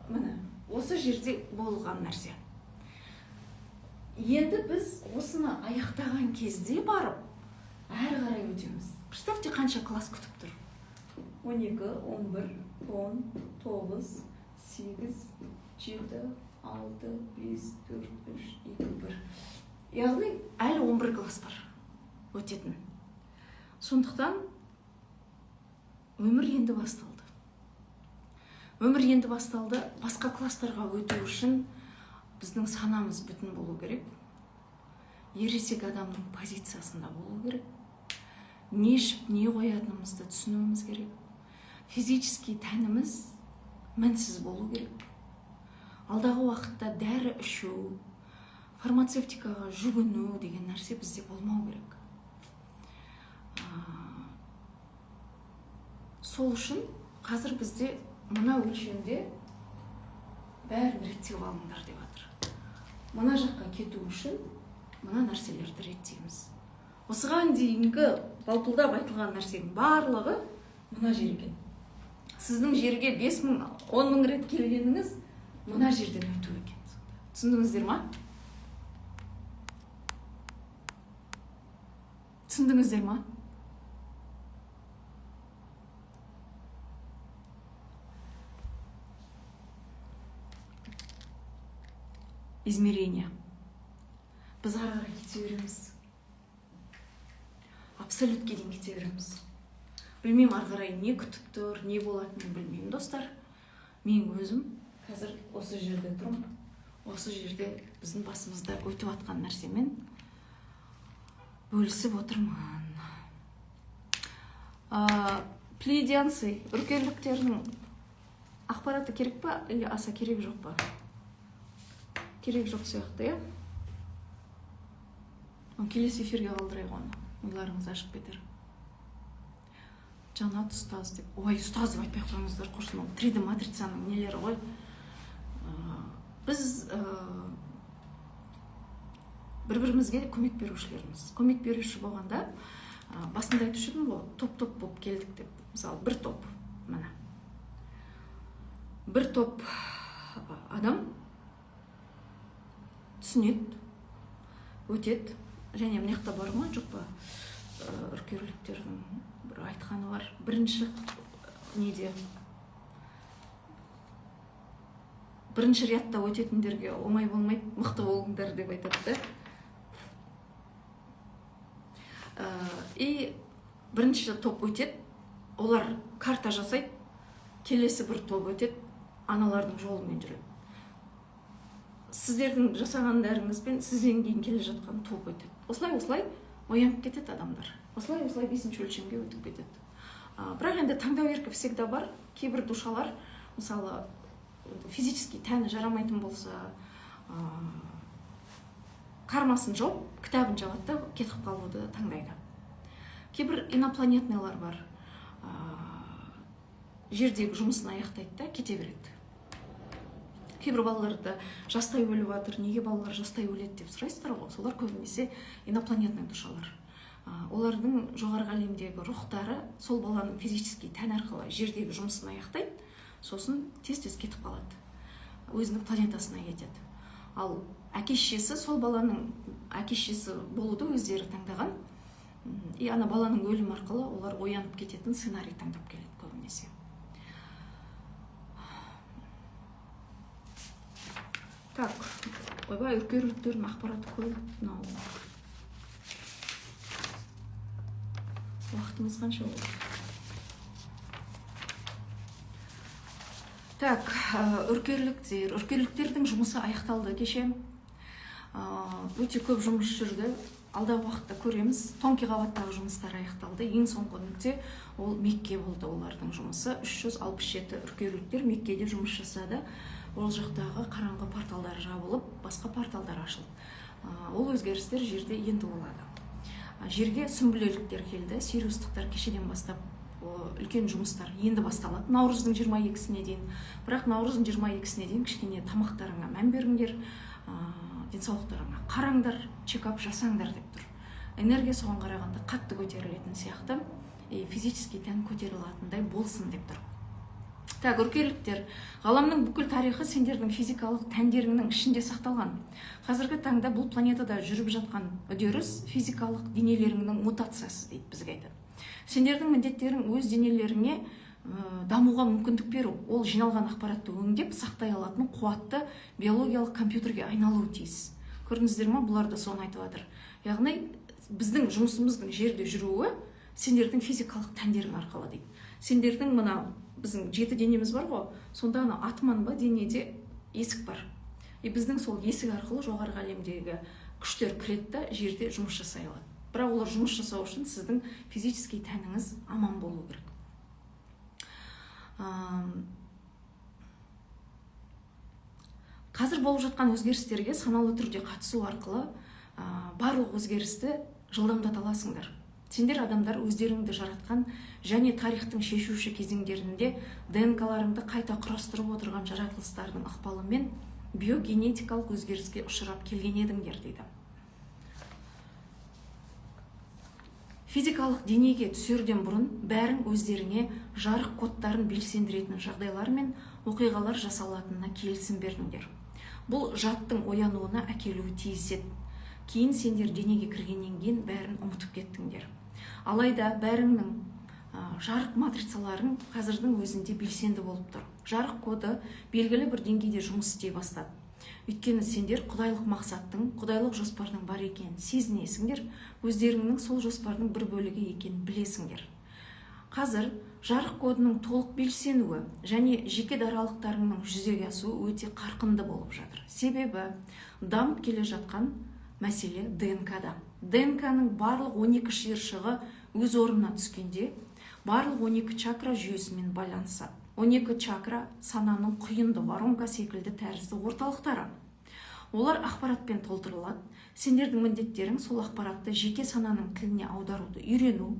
міне осы жерде болған нәрсе. Енді біз осыны аяқтаған кезде барып әрі қарай өтеміз. Представьте, қанша класс күтіп тұр. 12, 11, 10, 9, 8, 7, 6, 5, 4, 3, 2, 1. Яғни әлі 11 класс бар өтетін. Сондықтан өмір енді басталды. Басқа класстарға өту үшін біздің санамыз бүтін болу керек. Ересек адамның позициясында болу керек. Не ішіп, не қоятынымызды түсінуіміз керек. Физически тәніміз мінсіз болу керек. Алдағы уақытта дәрі ішу, фармацевтикаға жүгіну деген нәрсе бізде болмау керек. сол үшін қазір бізде мына өлшемде бәрін реттеп алыңдар деп жатыр. Мына жаққа кету үшін мына нәрселерді реттейміз. Осыған дейінгі балпылдап айтылған нәрсенің барлығы мына жер екен. Сіздің жерге 5 мың, 10 мың рет келгеніңіз мына жерден өту екен. Түсіндіңіздер ма? Түсіндіңіздер ма? Измерение. Біз ары қарай кете береміз. Абсолютке дейін кете береміз. Білмеймін ары қарай не күтіп тұр, не болатынын білмеймін, достар. Мен өзім қазір осы жерде тұрмын. Осы жерде біздің басымызда өтіп атқан нәрсемен бөлісіп отырмын. Плеядианцы, үркерліктердің ақпараты керек па, или аса керек жоқ па? Керек жоқ сияқты, иә? Келесі эфирге қалдырайық оны. Ойларыңыз ашып кетер. Жанат ұстаз деп. Ой, ұстаз деп айтпай қойыңыздар, құрсын. 3D матрицаның нелері ғой. Біз бір-бірімізге көмек берушілерміз. Көмек беруші болғанда басында айтушы едім ғой, топ-топ болып келдік деп. Мысалы, бір топ, мына. Бір топ адам түсінеді, өтеді. Және мынақта бар ма, жоқ па? Үркерліктердің бір айтқаны бар. Бірінші рядта өтетіндерге оңай болмайды, мықты болыңдар деп айтады. И бірінші топ өтеді, олар карта жасайды, келесі бір топ өтеді, аналардың жолымен жүреді. Сіздердің жасағандарыңызбен сізден кейін келе жатқан топ өтеді. Осылай оянып кетеді адамдар. Осылай 5-ші өлшемге өтіп кетеді. Бірақ енді таңдау еркі всегда бар. Кейбір душалар, мысалы, физически тәні жарамайтын болса, кармасын жауып, кітабын жабады да кетіп қалуды таңдайды. Кейбір инопланетныйлар бар. Жердегі жұмысын аяқтайды да кете береді. Кейбір балаларды жастай өліп жатыр, неге балалар жастай өледі деп сұрайсыздар ғой. Солар көбінесе инопланетный душалар. Олардың жоғарғы әлемдегі рухтары сол баланың физически тән арқылы жердегі жұмысын аяқтайды, сосын тез-тез кетіп қалады. Өзінің планетасына кетеді. Ал әке-шешесі сол баланың әке-шешесі болуды өздері таңдаған. И ана баланың өлім арқылы олар оянып кететін сценарий таңдап келеді көбінесе. Так, ойбай, үркерліктердің ақпараты көп. Уақытымыз қанша болды? Так, үркерліктердің жұмысы аяқталды кеше. Өте көп жұмыс жүрді. Алдағы уақытта көреміз. Тонкий қабаттағы жұмыстар аяқталды. Ең соңғы нүкте ол Мекке болды олардың жұмысы. 367 үркерліктер Меккеде жұмыс жасады. Ол жақтағы қараңғы порталдар жабылып, басқа порталдар ашылды. Ол өзгерістер жерде енді болады. Жерге сүмбілеліктер келді, сириустықтар кешеден бастап үлкен жұмыстар енді басталады. Наурыздың 22-сіне дейін. Бірақ наурыздың 22-сіне дейін кішкене тамақтарыңа мән беріңдер, денсаулықтарыңа қараңдар, чекап жасаңдар деп тұр. Энергия соған қарағанда қатты көтерілетін сияқты, физически тән көтерілатындай болсын деп тұр. Так, үркерліктер, ғаламның бүкіл тарихы сендердің физикалық тәндеріңнің ішінде сақталған. Қазіргі таңда бұл планетада жүріп жатқан үдеріс физикалық денелеріңнің мутациясы дейді бізге айтады. Сендердің міндеттерің өз денелеріңе дамуға мүмкіндік беру. Ол жиналған ақпаратты өңдеп сақтай алатын қуатты биологиялық компьютерге айналуы тиіс. Көрдіңіздер ме, бұлар да соны айтып жатыр. Яғни біздің жұмысымыздың жерде жүруі сендердің физикалық тәндерің арқылы дейді. Сендердің мына біздің 7 денеміз бар ғой, сонда ана атман ба денеде есік бар. Біздің сол есік арқылы жоғарғы әлемдегі күштер кіреді да жерде жұмыс жасай алады. Бірақ олар жұмыс жасау үшін сіздің физически тәніңіз аман болу керек. Қазір болып жатқан өзгерістерге саналы түрде қатысу арқылы барлық өзгерісті жылдамдата аласыңдар. Сендер адамдар өздеріңді жаратқан және тарихтың шешуші кезеңдерінде ДНК-ларыңды қайта құрастырып отырған жаратылыстардың ықпалымен биогенетикалық өзгеріске ұшырап келген едіңдер дейді. Физикалық денеге түсерден бұрын бәрің өздеріңе жарық кодтарын белсендіретін жағдайлар мен оқиғалар жасалатынына келісім бердіңдер. Бұл жаттың оянуына әкелуі тиіс еді. Кейін сендер денеге кіргеннен кейін бәрін ұмытып кеттіңдер. Алайда бәріңнің жарық матрицаларың қазірдің өзінде белсенді болып тұр. Жарық коды белгілі бір деңгейде жұмыс істей бастады. Өйткені сендер құдайлық мақсаттың, құдайлық жоспардың бар екенін сезінесіңдер, өздеріңнің сол жоспардың бір бөлігі екенін білесіңдер. Қазір жарық кодының толық белсенуі және жеке даралықтарыңның жүзеге асуы өте қарқынды болып жатыр. Себебі дамып келе жатқан мәселе ДНК-да. ДНК-ның барлық 12 шиыршығы өз орнына түскенде, барлық 12 чакра жүйесімен байланысады. 12 чакра сананың құйынды воронка секілді тәрізді орталықтары. Олар ақпаратпен толтырылады. Сендердің міндеттерің сол ақпаратты жеке сананың тіліне аударуды үйрену.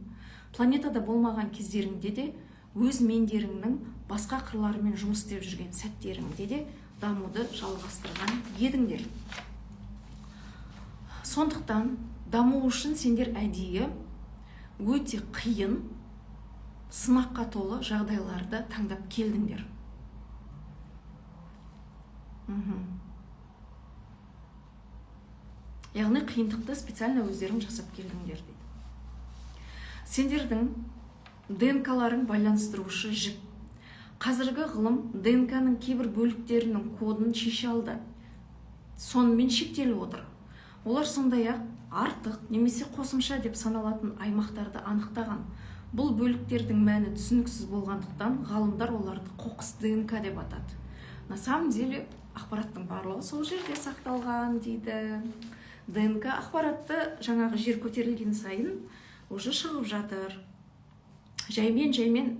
Планетада болмаған кездеріңде де, өз мендеріңнің басқа қырларымен жұмыс істеп жүрген сәттеріңде де дамуды жалғастырған едіңдер. Сондықтан даму үшін сендер әдейі өте қиын, сынаққа толы жағдайларды таңдап келдіңдер. Яғни қиындықты специально өздерің жасап келдіңдер дейді. Сендердің ДНК-ларың байланыстырушы жік. Қазіргі ғылым ДНК-ның кейбір бөліктерінің кодын шеше алды. Сонымен шектеліп отыр. Олар сондай-ақ артық немесе қосымша деп саналатын аймақтарды анықтаған. Бұл бөліктердің мәні түсініксіз болғандықтан ғалымдар оларды қоқыс ДНК деп атады. На самом деле ақпараттың барлығы сол жерде сақталған дейді. ДНК ақпаратты жаңағы жер көтерілген сайын уже шығып жатыр. Жаймен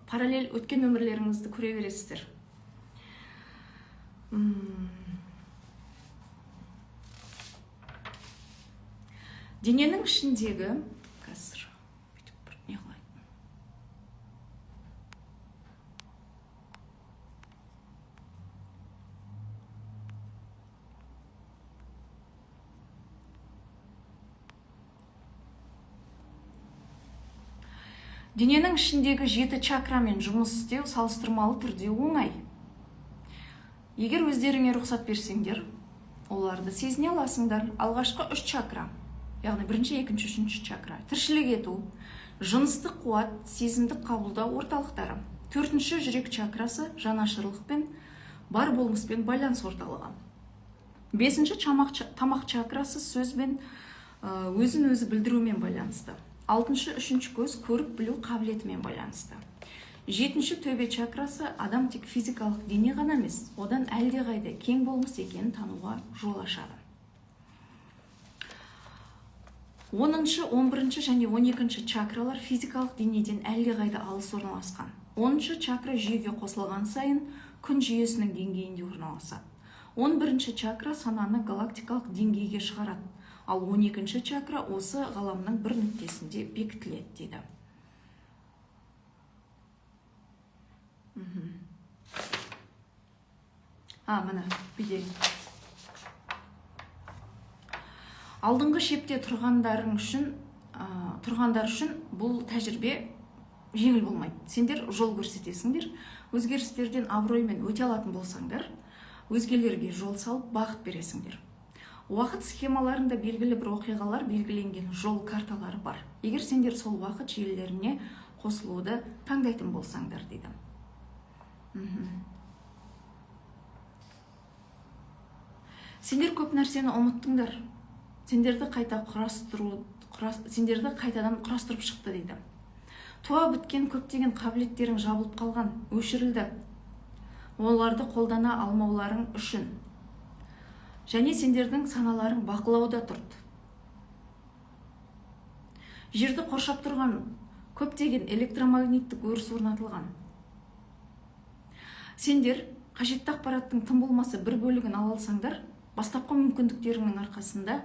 параллель өткен өмірлеріңізді көре бересіздер. Дененің ішіндегі Дененің ішіндегі 7 чакрамен жұмыс істеу салыстырмалы түрде оңай. Егер өздеріңе рұқсат берсеңдер, оларды сезіне аласыңдар. Алғашқы 3 чакра, яғни бірінші, екінші, үшінші чакра, тіршілік ету, жыныстық қуат, сезімдік қабылдау орталықтары. 4-ші жүрек чакрасы жанашырлықпен, бар болмыспен байланыс орталығы. 5-ші тамақ чакрасы сөзбен, өзін өзі білдірумен байланысты. 6-шы үшінші көз көріп білу қабілетімен байланысты. 7-ші төбе чакрасы адам тек физикалық дене ғана емес, одан әлдеқайда кең болмыс екенін тануға жол ашады. 10-шы, 11-ші және 12-ші чакралар физикалық денеден әлдеқайда алыс орналасқан. 10-ші чакра жүйеге қосылған сайын күн жүйесінің деңгейінде орналасады. 11-ші чакра сананы галактикалық деңгейге шығарады. Ал 12-ші чакра осы ғаламның бір нүктесінде бекітіледі дейді. Міне, биде. Алдыңғы шепте тұрғандар үшін бұл тәжірибе жеңіл болмайды. Сендер жол көрсетесіңдер, өзгерістерден абыроймен өте алатын болсаңдар, өзгелерге жол салып бағыт бересіңдер. Уақыт схемаларында белгілі бір оқиғалар белгіленген жол карталары бар. Егер сендер сол уақыт желілеріне қосылуды таңдайтын болсаңдар дейді. Сендер көп нәрсені ұмыттыңдар. Сендерді қайтадан құрастырып шықты дейді. Туа біткен көптеген қабілеттерің жабылып қалған, өшірілді. Оларды қолдана алмауларың үшін. Және сендердің саналарың бақылауда тұрды. Жерді қоршап тұрған көптеген электромагниттік өріс орнатылған. Сендер қажетті ақпараттың тым болмаса бір бөлігін ала алсаңдар, бастапқы мүмкіндіктеріңнің арқасында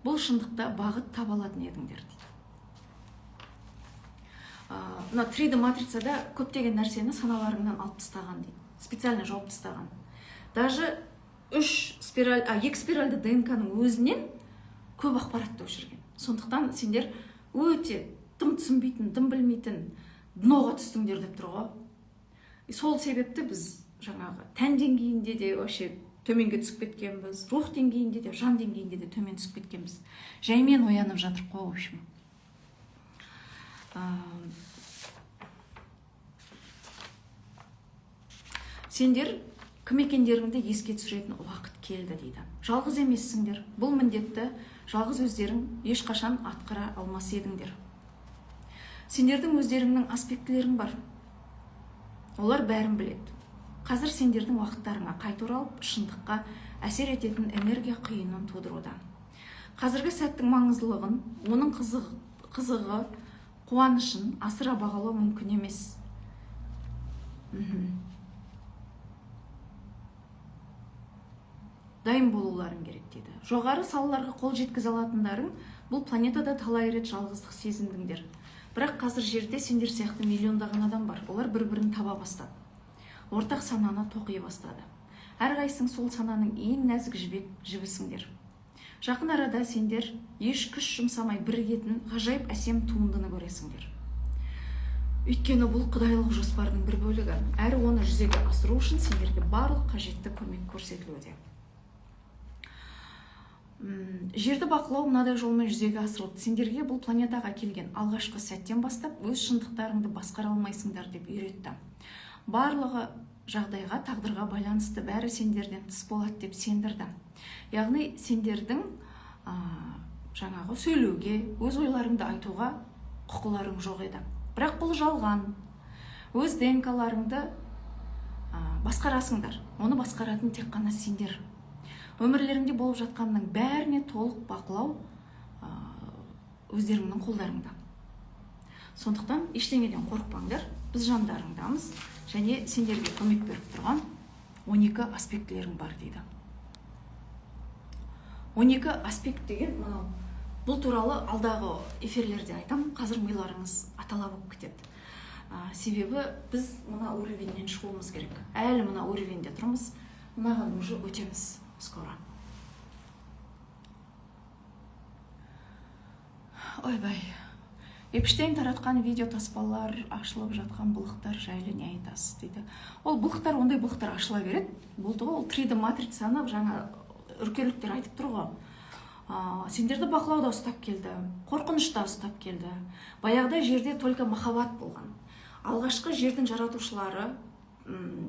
бұл шындықта бағыт таба алатын едіңдер дейді. мына 3D матрицада көптеген нәрсені саналарыңнан алып тастаған дейді. Специально жауып тастаған. Даже 2 спиральді ДНК-ның өзінен көп ақпаратты өшірген. Сондықтан сендер өте тым түсінбейтін, тым білмейтін дноға түстіңдер деп тұр ғой. Сол себепті біз жаңағы тән деңгейінде де вообще төменге түсіп кеткенбіз, рух деңгейінде де, жан деңгейінде де төмен түсіп кеткенбіз. Жаймен оянып жатыр қой, в общем. Сендер кім екендеріңді еске түсіретін уақыт келді дейді. Жалғыз емессіңдер. Бұл міндетті жалғыз өздерің ешқашан атқара алмас едіңдер. Сендердің өздеріңнің аспектілерің бар. Олар бәрін біледі. Қазір сендердің уақыттарыңа қайта оралып, шындыққа әсер ететін энергия құйынын тудыруда. Қазіргі сәттің маңыздылығын, оның қызығы, қуанышын асыра бағалау мүмкін емес. Дайын болуларың керек дейді. Жоғары салаларға қол жеткізе алатындарың бұл планетада талай рет жалғыздық сезіндіңдер. Бірақ қазір жерде сендер сияқты миллиондаған адам бар. Олар бір-бірін таба бастады. Ортақ сананы тоқи бастады. Әрқайсың сол сананың ең нәзік жібісіңдер. Жақын арада сендер еш күш жұмсамай бірігетін ғажайып әсем туындыны көресіңдер. Өйткені бұл құдайлық жоспардың бір бөлігі. Әрі оны жүзеге асыру үшін сендерге барлық қажетті көмек көрсетілуде. Жерді бақылау мынадай жолмен жүзеге асырылды. Сендерге бұл планетаға келген алғашқы сәттен бастап өз шындықтарыңды басқара алмайсыңдар деп үйретті. Барлығы жағдайға, тағдырға байланысты бәрі сендерден тыс болады деп сендірді. Яғни сендердің жаңағы сөйлеуге, өз ойларыңды айтуға құқыларың жоқ еді. Бірақ бұл жалған. Өз ДНК-ларыңды басқарасыңдар. Оны басқаратын тек қана сендер. Өмірлеріңде болып жатқанның бәріне толық бақылау өздеріңнің қолдарыңда. Сондықтан ештеңеден қорықпаңдар. Біз жандарыңдамыз және сендерге көмек беріп тұрған 12 аспектілерің бар дейді. 12 аспект деген мынау. Бұл туралы алдағы эфирлерде айтам. Қазір миларыңыз атала болып кетеді. Себебі біз мына уровеньнен шығуымыз керек. Әлі мына уровеньде тұрмыз. Мынаған уже өтеміз скоро. Ойбай. Эпштейн таратқан видео таспалар, ашылып жатқан былықтар жайлы не айтасыз дейді. Ол былықтар, ондай былықтар ашыла береді. Болды ғой, ол 3D матрицаны жаңа үркерліктер айтып тұр ғой. Сендерді бақылауда ұстап келді, қорқынышта ұстап келді. Баяғыда жерде только махаббат болған. Алғашқы жердің жаратушылары,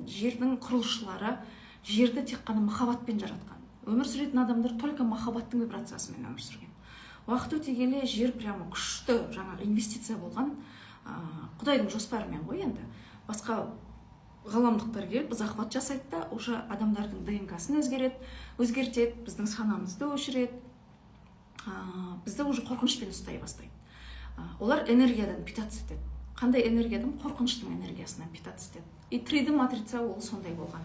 жердің құрылысшылары жерді тек қана махаббатпен жаратқан. Өмір сүретін адамдар только махаббаттың вибрациясымен өмір сүрген. Уақыт өте келе жер прямо күшті жаңағы инвестиция болған, Құдайдың жоспарымен ғой енді. Басқа ғаламдықтар келіп, біз ақпарат жасайды да, уже адамдардың ДНК-сын өзгертеді, біздің санамызды өшіреді, бізді уже қорқынышпен ұстай бастайды. Олар энергиядан питаться етеді. Қандай энергиядан? Қорқыныштың энергиясынан питаться етеді. И 3D матрица ол сондай болған.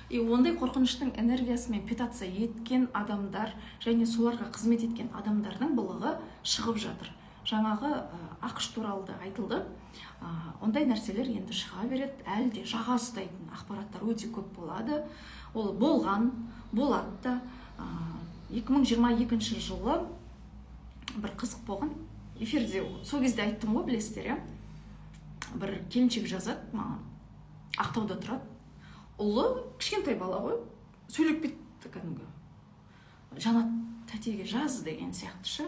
И ондай қорқыныштың энергиясымен питация еткен адамдар және соларға қызмет еткен адамдардың былығы шығып жатыр. Жаңағы ақш туралы да айтылды. Ондай нәрселер енді шыға береді. Әлі де жаға ұстайтын ақпараттар өте көп болады. Ол болған, болады да. 2022 жылы бір қызық болған. Эфирде сол кезде айттым ғой, білесіздер, иә? Бір келіншек жазады маған. Ақтауда тұрады. Ұлы кішкентай бала ғой, сөйлеп кетті кәдімгі. Жанат тәтеге жаз деген сияқтышы.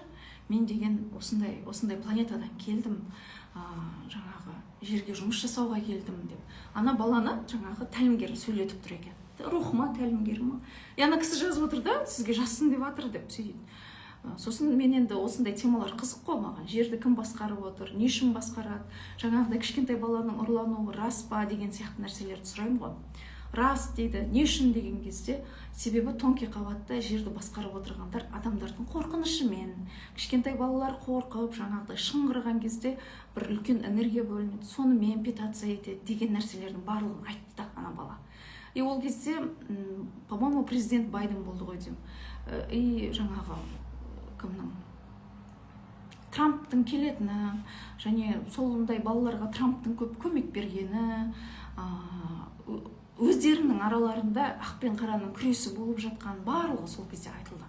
Мен деген осындай планетадан келдім, жаңағы жерге жұмыс жасауға келдім деп. Ана баланы жаңағы тәлімгер сөйлетіп тұр екен. Рухыма, тәлімгеріма. Ана кісі жазып отыр да, сізге жазсын деп жатыр деп сөйлейді. Сосын мен енді осындай темалар қызық қой маған. Жерді кім басқарып отыр, не үшін басқарады, жаңағыдай кішкентай баланың ұрлануы рас па деген сияқты нәрселерді сұраймын ғой. Рас дейді, не үшін деген кезде, себебі тонкий қабатта жерді басқарып отырғандар адамдардың қорқынышымен, кішкентай балалар қорқып, жаңағыдай шыңғырған кезде бір үлкен энергия бөлінеді, сонымен питация етеді деген нәрселердің барлығын айтты ана бала. И ол кезде, по-моему, президент Байден болды ғой деймін. И жаңағы кімнің Трамптың келетіні, және сондай балаларға Трамптың көп көмек бергені, өздерінің араларында ақ пен қараның күресі болып жатқан барлығы сол кезде айтылды.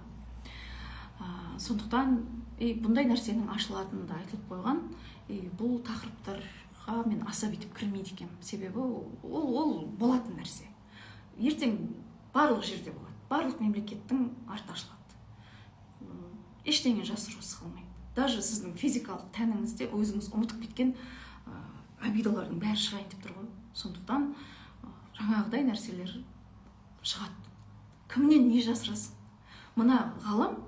Сондықтан бұндай нәрсенің ашылатыны да айтылып қойған. Бұл тақырыптарға мен аса бүйтіп кірмейді екенмін. Себебі ол болатын нәрсе. Ертең барлық жерде болады. Барлық мемлекеттің арты ашылады. Ештеңе жасырғысы қалмайды. Даже сіздің физикалық тәніңізде өзіңіз ұмытып кеткен обидалардың бәрі шығайын деп тұр ғой. Сондықтан жаңағыдай нәрселер шығады. Кімнен не жасырасың? Мына ғалам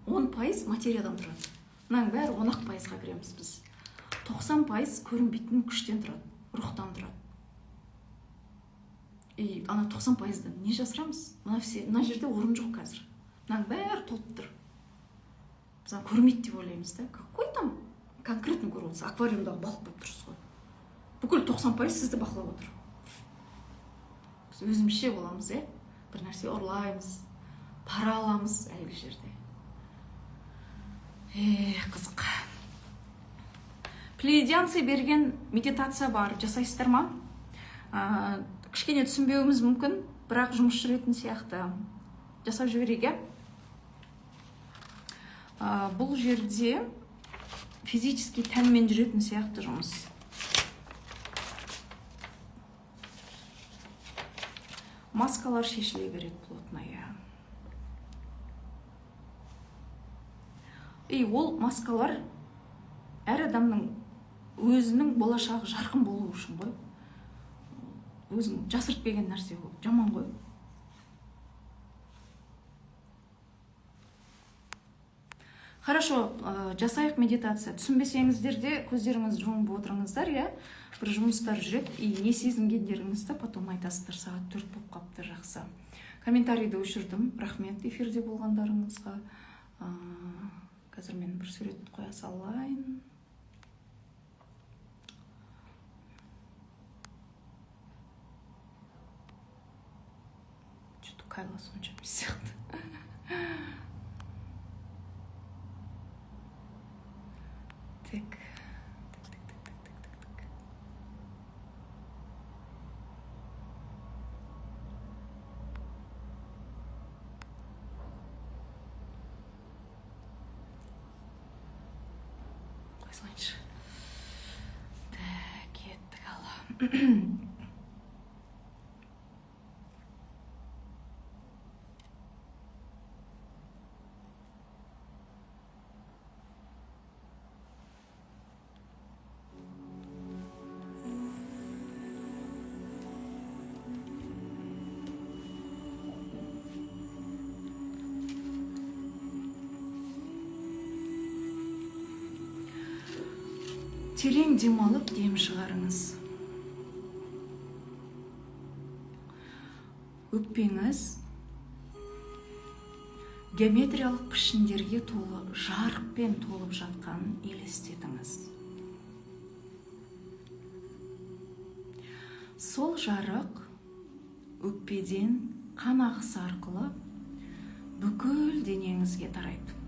10% материядан тұрады. Мұның бәрі 10% кіреміз біз. 90% көрінбейтін күштен тұрады, рухтан тұрады. Ана 90%-дан не жасырамыз? Мына жерде орын жоқ қазір. Мұның бәрі толып тұр. Біз көрмейді деп ойлаймыз да. Какой там конкретно көріп отырсыз? Аквариумдағы балық болып тұрсыз ғой. Бүкіл 90% сізді бақылап отыр. Біз өзімізше боламыз, бір нәрсе ұрлаймыз, пара аламыз әлгі жерде. Қызық. Плеядианцы берген медитация бар, жасайсыздар ма? Кішкене түсінбеуіміз мүмкін, бірақ жұмыс жүретін сияқты. Жасап жіберейік. Бұл жерде физически тәнмен жүретін сияқты жұмыс. Маскалар шешіле береді плотная. Ол маскалар әр адамның өзінің болашағы жарқын болу үшін ғой. Өзің жасырып келген нәрсе жаман ғой. Хорошо, жасайық медитация. Түсінбесеңіздер де көздеріңізді жұмып отырыңыздар, бір жұмыстар жүреді, не сезінгендеріңізді потом айтасыздар. Сағат 4 болып қапты, жақсы. Комментарийді өшірдім. Рахмет эфирде болғандарыңызға. Қазір мен бір сурет қоя салайын. Что-то Кайла сонша емес сияқты. Так. Қойсылайыншы. Так, кеттік ала. Терең демалып дем шығарыңыз. Өкпеңіз геометриялық пішіндерге толы, жарықпен толып жатқанын елестетіңіз. Сол жарық өкпеден қан ағысы арқылы бүкіл денеңізге тарайды.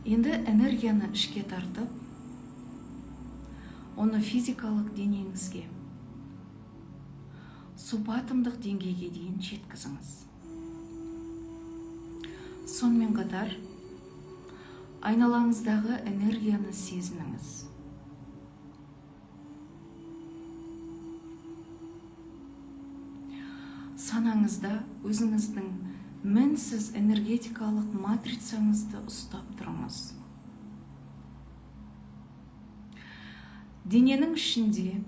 Енді энергияны ішке тартып, оны физикалық денеңізге, субатомдық деңгейге дейін жеткізіңіз. Сонымен қатар, айналаңыздағы энергияны сезініңіз. Санаңызда өзіңіздің мінсіз энергетикалық матрицаңызды ұстап тұрыңыз. Дененің ішінде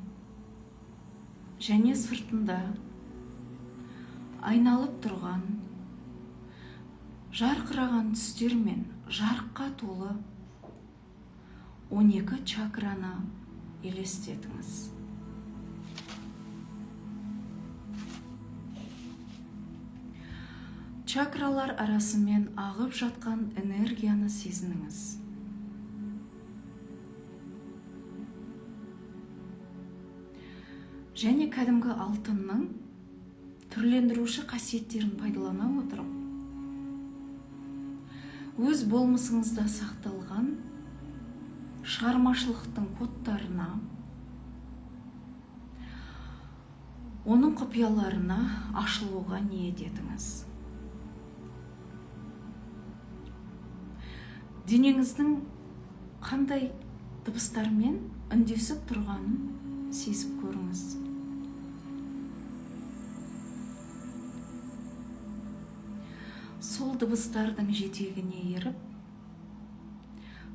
және сыртында айналып тұрған жарқыраған түстер мен жарыққа толы 12 чакраны елестетіңіз. Чакралар арасымен ағып жатқан энергияны сезініңіз. Және кәдімгі алтынның түрлендіруші қасиеттерін пайдалана отырып, өз болмысыңызда сақталған шығармашылықтың кодтарына, оның құпияларына ашылуға ниет етіңіз. Денеңіздің қандай дыбыстармен үндесіп тұрғанын сезіп көріңіз. Сол дыбыстардың жетегіне еріп,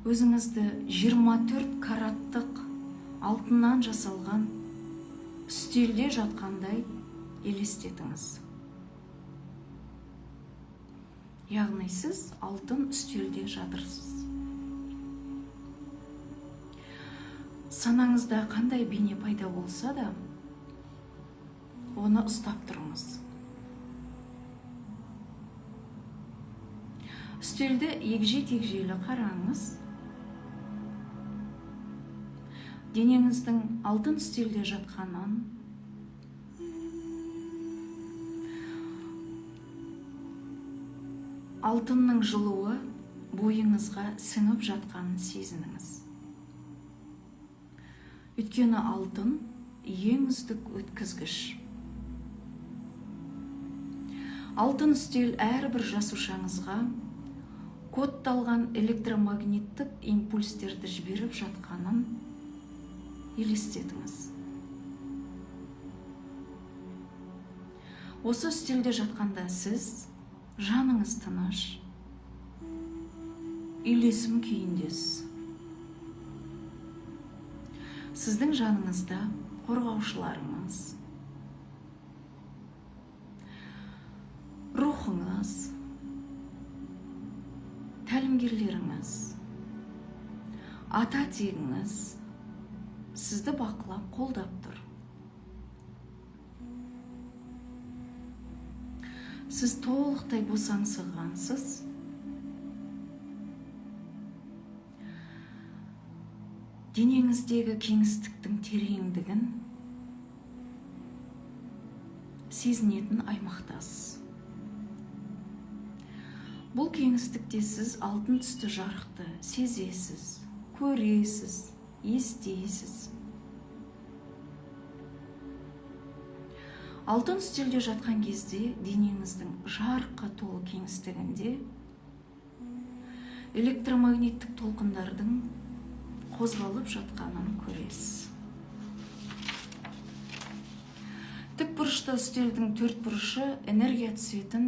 өзіңізді 24 караттық алтыннан жасалған үстелде жатқандай елестетіңіз. Яғни сіз алтын үстелде жатырсыз. Санаңызда қандай бейне пайда болса да, оны ұстап тұрыңыз. Үстелді егжей-тегжейлі қараңыз. Денеңіздің алтын үстелде жатқанын, алтынның жылуы бойыңызға сіңіп жатқанын сезініңіз. Өйткені алтын ең үздік өткізгіш. Алтын үстел әрбір жасушаңызға кодталған электромагниттік импульстерді жіберіп жатқанын елестетіңіз. Осы үстелде жатқанда сіз жаныңыз тыныш, үйлесім күйіндесіз. Сіздің жаныңызда қорғаушыларыңыз, рухыңыз, тәлімгерлеріңіз, ата тегіңіз сізді бақылап, қолдап тұр. Сіз толықтай босаңсығансыз. Денеңіздегі кеңістіктің тереңдігін сезінетін аймақтасыз. Бұл кеңістікте сіз алтын түсті жарықты сезесіз, көресіз, естейсіз. Алтын үстелде жатқан кезде денеңіздің жарыққа толы кеңістігінде электромагниттік толқындардың қозғалып жатқанын көресіз. Тік бұрышты үстелдің төрт бұрышы энергия түсетін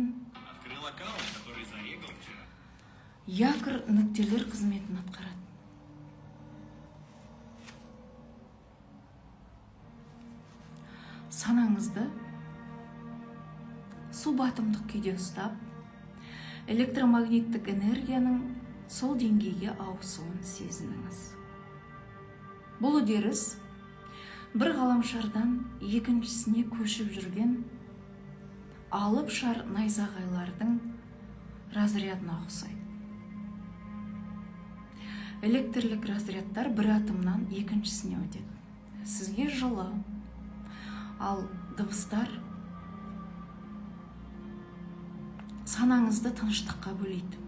якорь нүктелер қызметін атқарады. Санаңызды субатомдық күйде ұстап, электромагниттік энергияның сол деңгейге ауысуын сезініңіз. Бұл үдеріс бір ғаламшардан екіншісіне көшіп жүрген алып шар найзағайлардың разрядына ұқсайды. Электрлік разрядтар бір атомнан екіншісіне өтеді. Сізге жылы, ал дыбыстар санаңызды тыныштыққа бөлейді.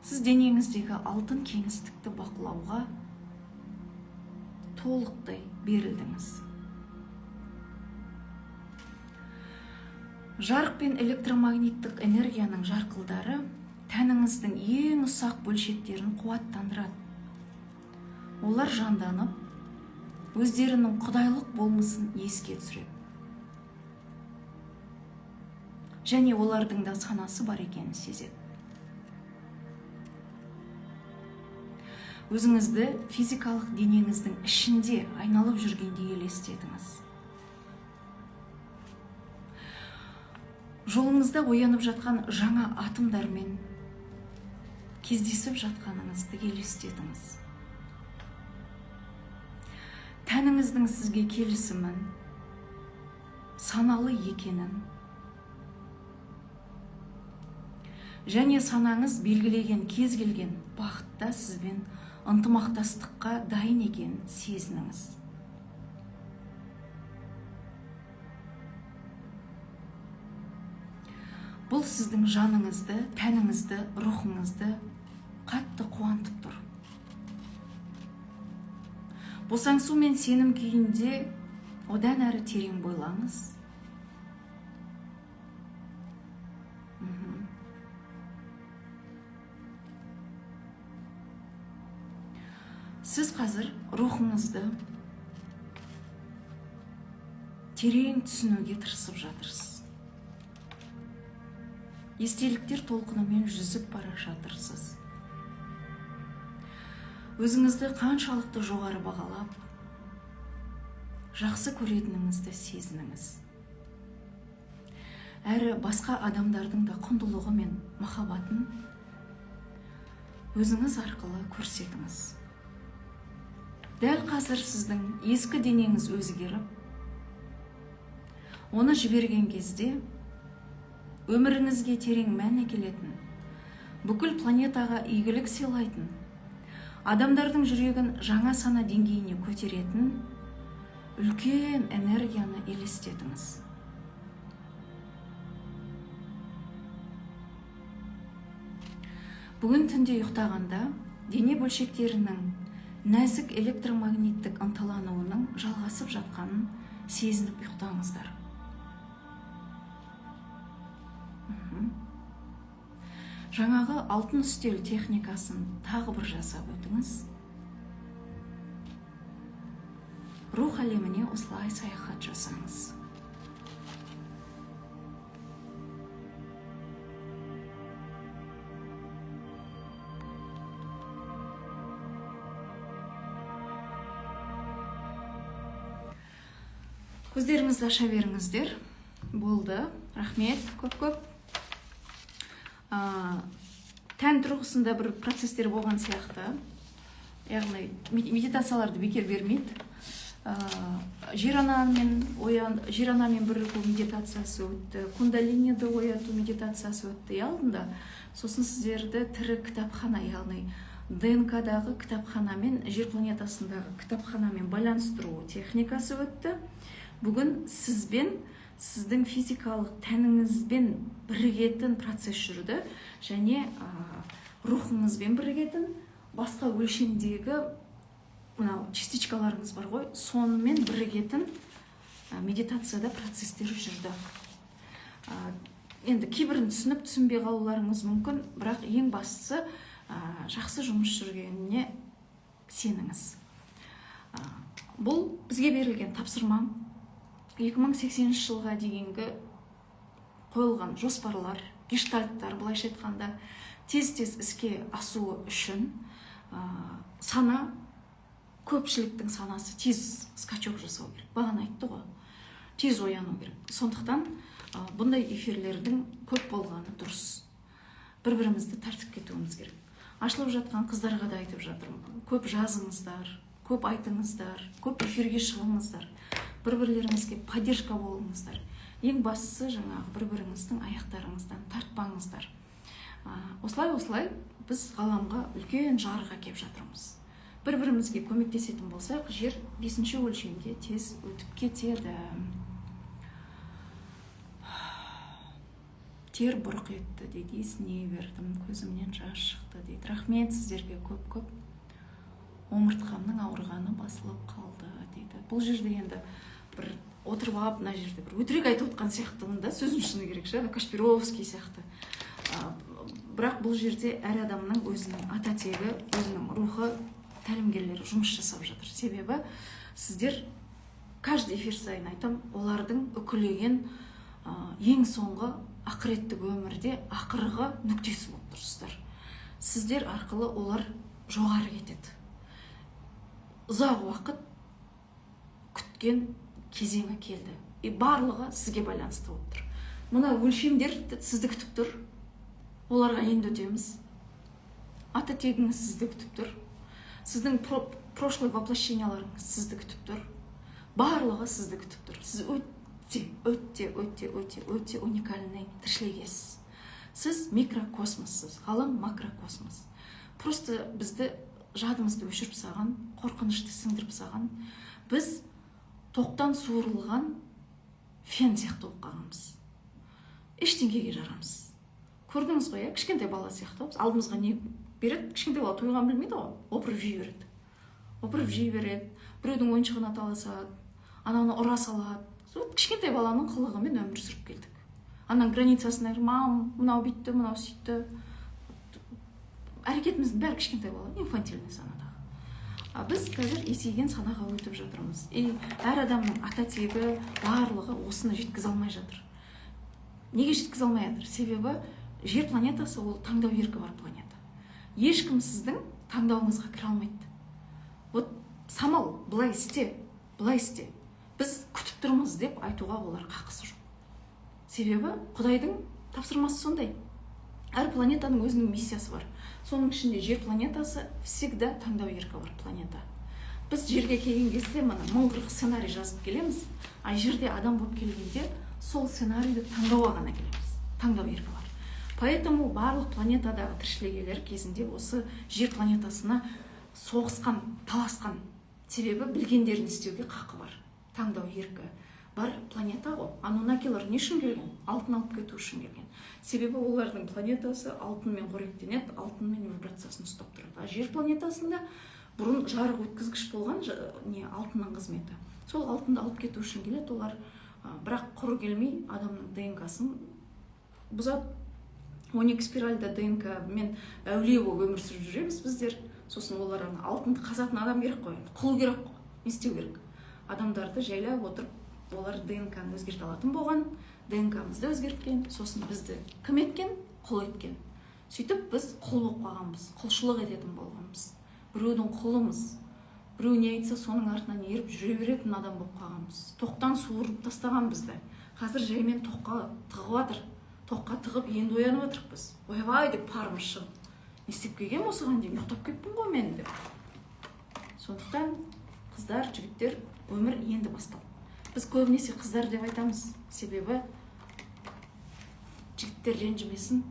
Сіз денеңіздегі алтын кеңістікті бақылауға толықтай берілдіңіз. Жарық пен электромагниттік энергияның жарқылдары тәніңіздің ең ұсақ бөлшектерін қуаттандырады. Олар жанданып, өздерінің құдайлық болмысын еске түсіреді. Және олардың да санасы бар екенін сезеді. Өзіңізді физикалық денеңіздің ішінде айналып жүргенде елестетіңіз. Жолыңызда оянып жатқан жаңа атомдармен кездесіп жатқаныңызды елестетіңіз. Тәніңіздің сізге келісімін, саналы екенін, және санаңыз белгілеген кез келген бақытта сізбен ынтымақтастыққа дайын екенін сезініңіз. Бұл сіздің жаныңызды, тәніңізді, рухыңызды қатты қуантып тұр. Босаңсу мен сенім күйінде одан әрі терең бойлаңыз. Сіз қазір рухыңызды терең түсінуге тырысып жатырсыз. Естеліктер толқынымен жүзіп бара жатырсыз. Өзіңізді қаншалықты жоғары бағалап, жақсы көретініңізді сезініңіз. Әрі басқа адамдардың да құндылығы мен махаббатын өзіңіз арқылы көрсетіңіз. Дәл қазір сіздің ескі денеңіз өзгеріп, оны жіберген кезде өміріңізге терең мән әкелетін, бүкіл планетаға игілік сыйлайтын, адамдардың жүрегін жаңа сана деңгейіне көтеретін үлкен энергияны елестетіңіз. Бүгін түнде ұйықтағанда дене бөлшектерінің нәзік электромагниттік ынталануының жалғасып жатқанын сезініп ұйықтаңыздар. Жаңағы алтын үстел техникасын тағы бір жасап өтіңіз. Рух әлеміне осылай саяхат жасаңыз. Көздеріңізді аша беріңіздер. Болды. Рахмет. Көп-көп. Тән тұрғысында бір процестер болған сияқты. Яғни медитацияларды бекер бермейді. Жер анамен бірігу медитациясы өтті. Кундалиниді ояту медитациясы өтті. Алдында сосын сіздерді тірі кітапхана, яғни ДНК-дағы кітапханамен, жер планетасындағы кітапханамен байланыстыру техникасы өтті. Бүгін сізбен, сіздің физикалық тәніңізбен бірігетін процесс жүрді, және рухыңызбен бірігетін басқа өлшемдегі частичкаларыңыз бар ғой, сонымен бірігетін медитацияда процесстер жүрді. Енді кейбірін түсініп түсінбей қалуларыңыз мүмкін, бірақ ең бастысы жақсы жұмыс жүргеніне сеніңіз. Бұл бізге берілген тапсырма. 2080 жылға дейінгі қойылған жоспарлар, гештальттар, былайша айтқанда тез-тез іске асуы үшін сана, көпшіліктің санасы тез скачок жасау керек. Бағана айтты ғой, тез ояну керек. Сондықтан бұндай эфирлердің көп болғаны дұрыс. Бір-бірімізді тартып кетуіміз керек. Ашылып жатқан қыздарға да айтып жатырмын. Көп жазыңыздар, көп айтыңыздар, көп эфирге шығыңыздар. Бір-бірлеріңізге поддержка болыңыздар. Ең бастысы жаңағы бір-біріңіздің аяқтарыңыздан тартпаңыздар. Осылай біз ғаламға үлкен жарық әкеп жатырмыз. Бір-бірімізге көмектесетін болсақ, жер 5-ші өлшемге тез өтіп кетеді. Тер бұрқ етті дейді, есіне бердім, көзімнен жас шықты дейді. Рахмет сіздерге көп-көп. Омыртқамның ауырғаны басылып қалды дейді. Бұл жерде енді бір отырып алып, мына жерде бір өтірік айтып отқан сияқтымын да, сөзін шыны керек ше, Кашпировский сияқты. Бірақ бұл жерде әр адамның өзінің ата тегі, өзінің рухы, тәлімгерлері жұмыс жасап жатыр. Себебі сіздер каждый эфир сайын айтам, олардың үкілеген ең соңғы ақыреттік өмірде ақырғы нүктесі болып тұрсыздар. Сіздер арқылы олар жоғары кетеді. Ұзақ уақыт күткен кезеңі келді. Барлығы сізге байланысты болып тұр. Мына өлшемдер сізді күтіп тұр. Оларға енді өтеміз. Ата тегіңіз сізді күтіп тұр. Сіздің прошлый воплощенияларыңыз сізді күтіп тұр. Барлығы сізді күтіп тұр. Сіз өте уникальный тіршілік иесіз. Сіз микрокосмоссыз, ғалам макрокосмос. Просто бізді жадымызды өшіріп саған, қорқынышты сіңдіріп саған, біз тоқтан суырылған фен сияқты болып қалғанбыз. Ештеңеге жарамыз. көрдіңіз ғой, кішкентай бала сияқты. Алдымызға не береді, кішкентай бала тойған білмейді ғой, опырып жей береді. Опырып жей береді, біреудің ойыншығына таласады, ананы ұра салады. Кішкентай баланың қылығымен өмір сүріп келдік. Ананың границасын мам, мынау бүйтті, мынау сөйтті. Әрекетіміздің бәрі кішкентай бала, инфантильный санадағы. Біз қазір есейген санаға өтіп жатырмыз. Әр адамның ата тегі барлығы осыны жеткізе алмай жатыр. Неге жеткізе алмай жатыр? Себебі жер планетасы ол таңдау еркі бар планета. Ешкім сіздің таңдауыңызға кіре алмайды. Вот самал, былай істе, былай істе. Біз күтіп тұрмыз деп айтуға олар қақысы жоқ. Себебі Құдайдың тапсырмасы сондай. Әр планетаның өзінің миссиясы бар. Соның ішінде жер планетасы всегда таңдау еркі бар планета. Біз жерге келген кезде мына 1040 сценарий жазып келеміз, а жерде адам болып келгенде сол сценарийді таңдауға ғана келеміз. Таңдау еркі бар. Поэтому барлық планетадағы тіршілік иелері кезінде осы жер планетасына соғысқан, таласқан. Себебі білгендерін істеуге қақы бар. Таңдау еркі бар планета ғой. Анунакилар не үшін келген? Алтын алып кету үшін келген. Себебі олардың планетасы алтынмен қоректенеді, алтынмен вибрациясын ұстап тұрады. А жер планетасында бұрын жарық өткізгіш болған алтынның қызметі. Сол алтынды алып кету үшін келеді. Олар бірақ құр келмей адамның ДНК-сын бұзады. 12 спиральда ДНК мен әулие болып өмір сүріп жүреміз біздер. Сосын олар алтынды қазатын адам керек қой, құл керек қой, не істеу керек? Адамдарды жайлап отырып, олар ДНК-ны өзгерте алатын болған, ДНК-мызды өзгерткен, сосын бізді кім еткен? Құл еткен. Сөйтіп біз құл болып қалғанбыз, құлшылық ететін болғанбыз. Біреудің құлымыз, біреу не айтса соның артынан еріп жүре беретін адам болып қалғанбыз. Тоқтан суырып тастаған бізді. Қазір жаймен тоққа тығып жатыр. Тоққа тығып енді оянып жатырық біз. Ойбай деп парымыз шығып. Не істеп келгем осыған дейін, ұйықтап кеттім ғой мен деп. Сондықтан қыздар, жігіттер, өмір енді басталды. Біз көбінесе қыздар деп айтамыз, себебі жігіттер ренжімесін,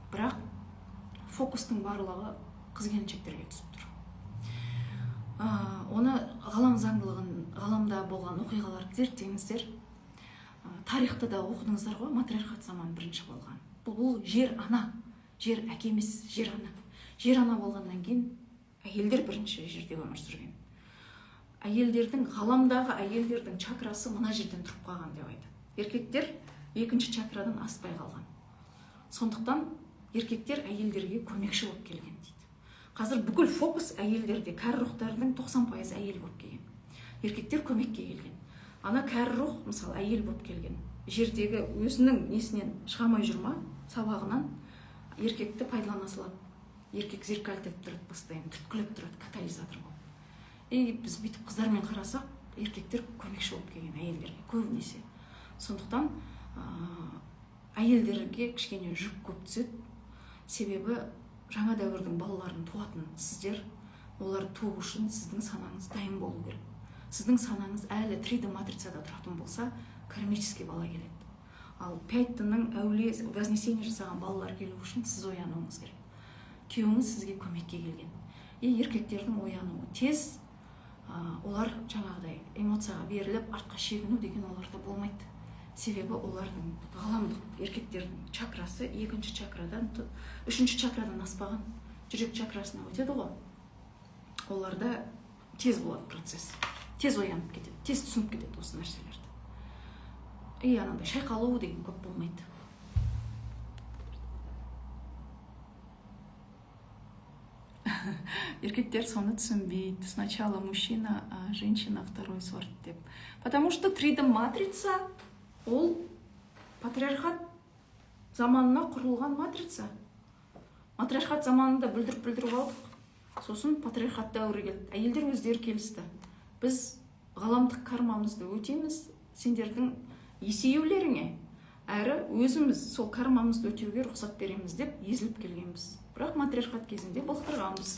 бірақ фокустың барлығы қыз-келіншектерге түсіп тұр. Оны ғалам заңдылығын, ғаламда болған оқиғаларды зерттеңіздер. Тарихты да оқыдыңыздар ғой, матриархат заманы бірінші болған. Бұл жер ана, жер әке емес, жер ана. Жер ана болғаннан кейін әйелдер бірінші жерде өмір сүрген. Әйелдердің, ғаламдағы әйелдердің чакрасы мына жерден тұрып қалған деп айтады. Еркектер екінші чакрадан аспай қалған. Сондықтан еркектер әйелдерге көмекші болып келген дейді. Қазір бүкіл фокус әйелдерде, кәрі рухтардың 90% әйел болып келген. Еркектер көмекке келген. Ана кәрі рух, мысалы, әйел болып келген. Жердегі өзінің несінен шығамай жүрма, сабағынан еркекті пайдалана салады. Еркек зеркальтеп тұрады, постоянно түрткілеп тұрады, катализатор болып. Біз бүйтіп қыздармен қарасақ, еркектер көмекші болып келген әйелдерге көбінесе. Сондықтан әйелдерге кішкене жүк көп түседі. Себебі жаңа дәуірдің балаларын туатын сіздер, олар туу үшін сіздің санаңыз дайын болу керек. Сіздің санаңыз әлі 3D матрицада тұратын болса, кармический бала келеді. Ал 5D-ның әулие вознесение жасаған балалар келу үшін сіз оянуыңыз керек. Күйеуіңіз сізге көмекке келген. Еркектердің оянуы тез, олар жаңағыдай эмоцияға беріліп, артқа шегіну деген оларда болмайды. Себебі олардың ғаламдық еркектердің чакрасы екінші чакрадан, үшінші чакрадан аспаған, жүрек чакрасына өтеді ғой. Оларда тез болады процесс. Тез оянып кетеді, тез түсініп кетеді осы нәрселерді. Анандай шайқалу деген көп болмайды. Еркектер соны түсінбейді. Сначала мужчина, а женщина второй сорт деп. Потому что 3D матрица ол патриархат заманына құрылған матрица. Матриархат заманында бүлдіріп алдық. Сосын патриархат дәуірі келді. Әйелдер өздері келісті. Біз ғаламдық кармамызды өтейміз, сендердің есеюлеріңе, әрі өзіміз сол кармамызды өтеуге рұқсат береміз деп езіліп келгенбіз. Бірақ матриархат кезінде былықтырғанбыз.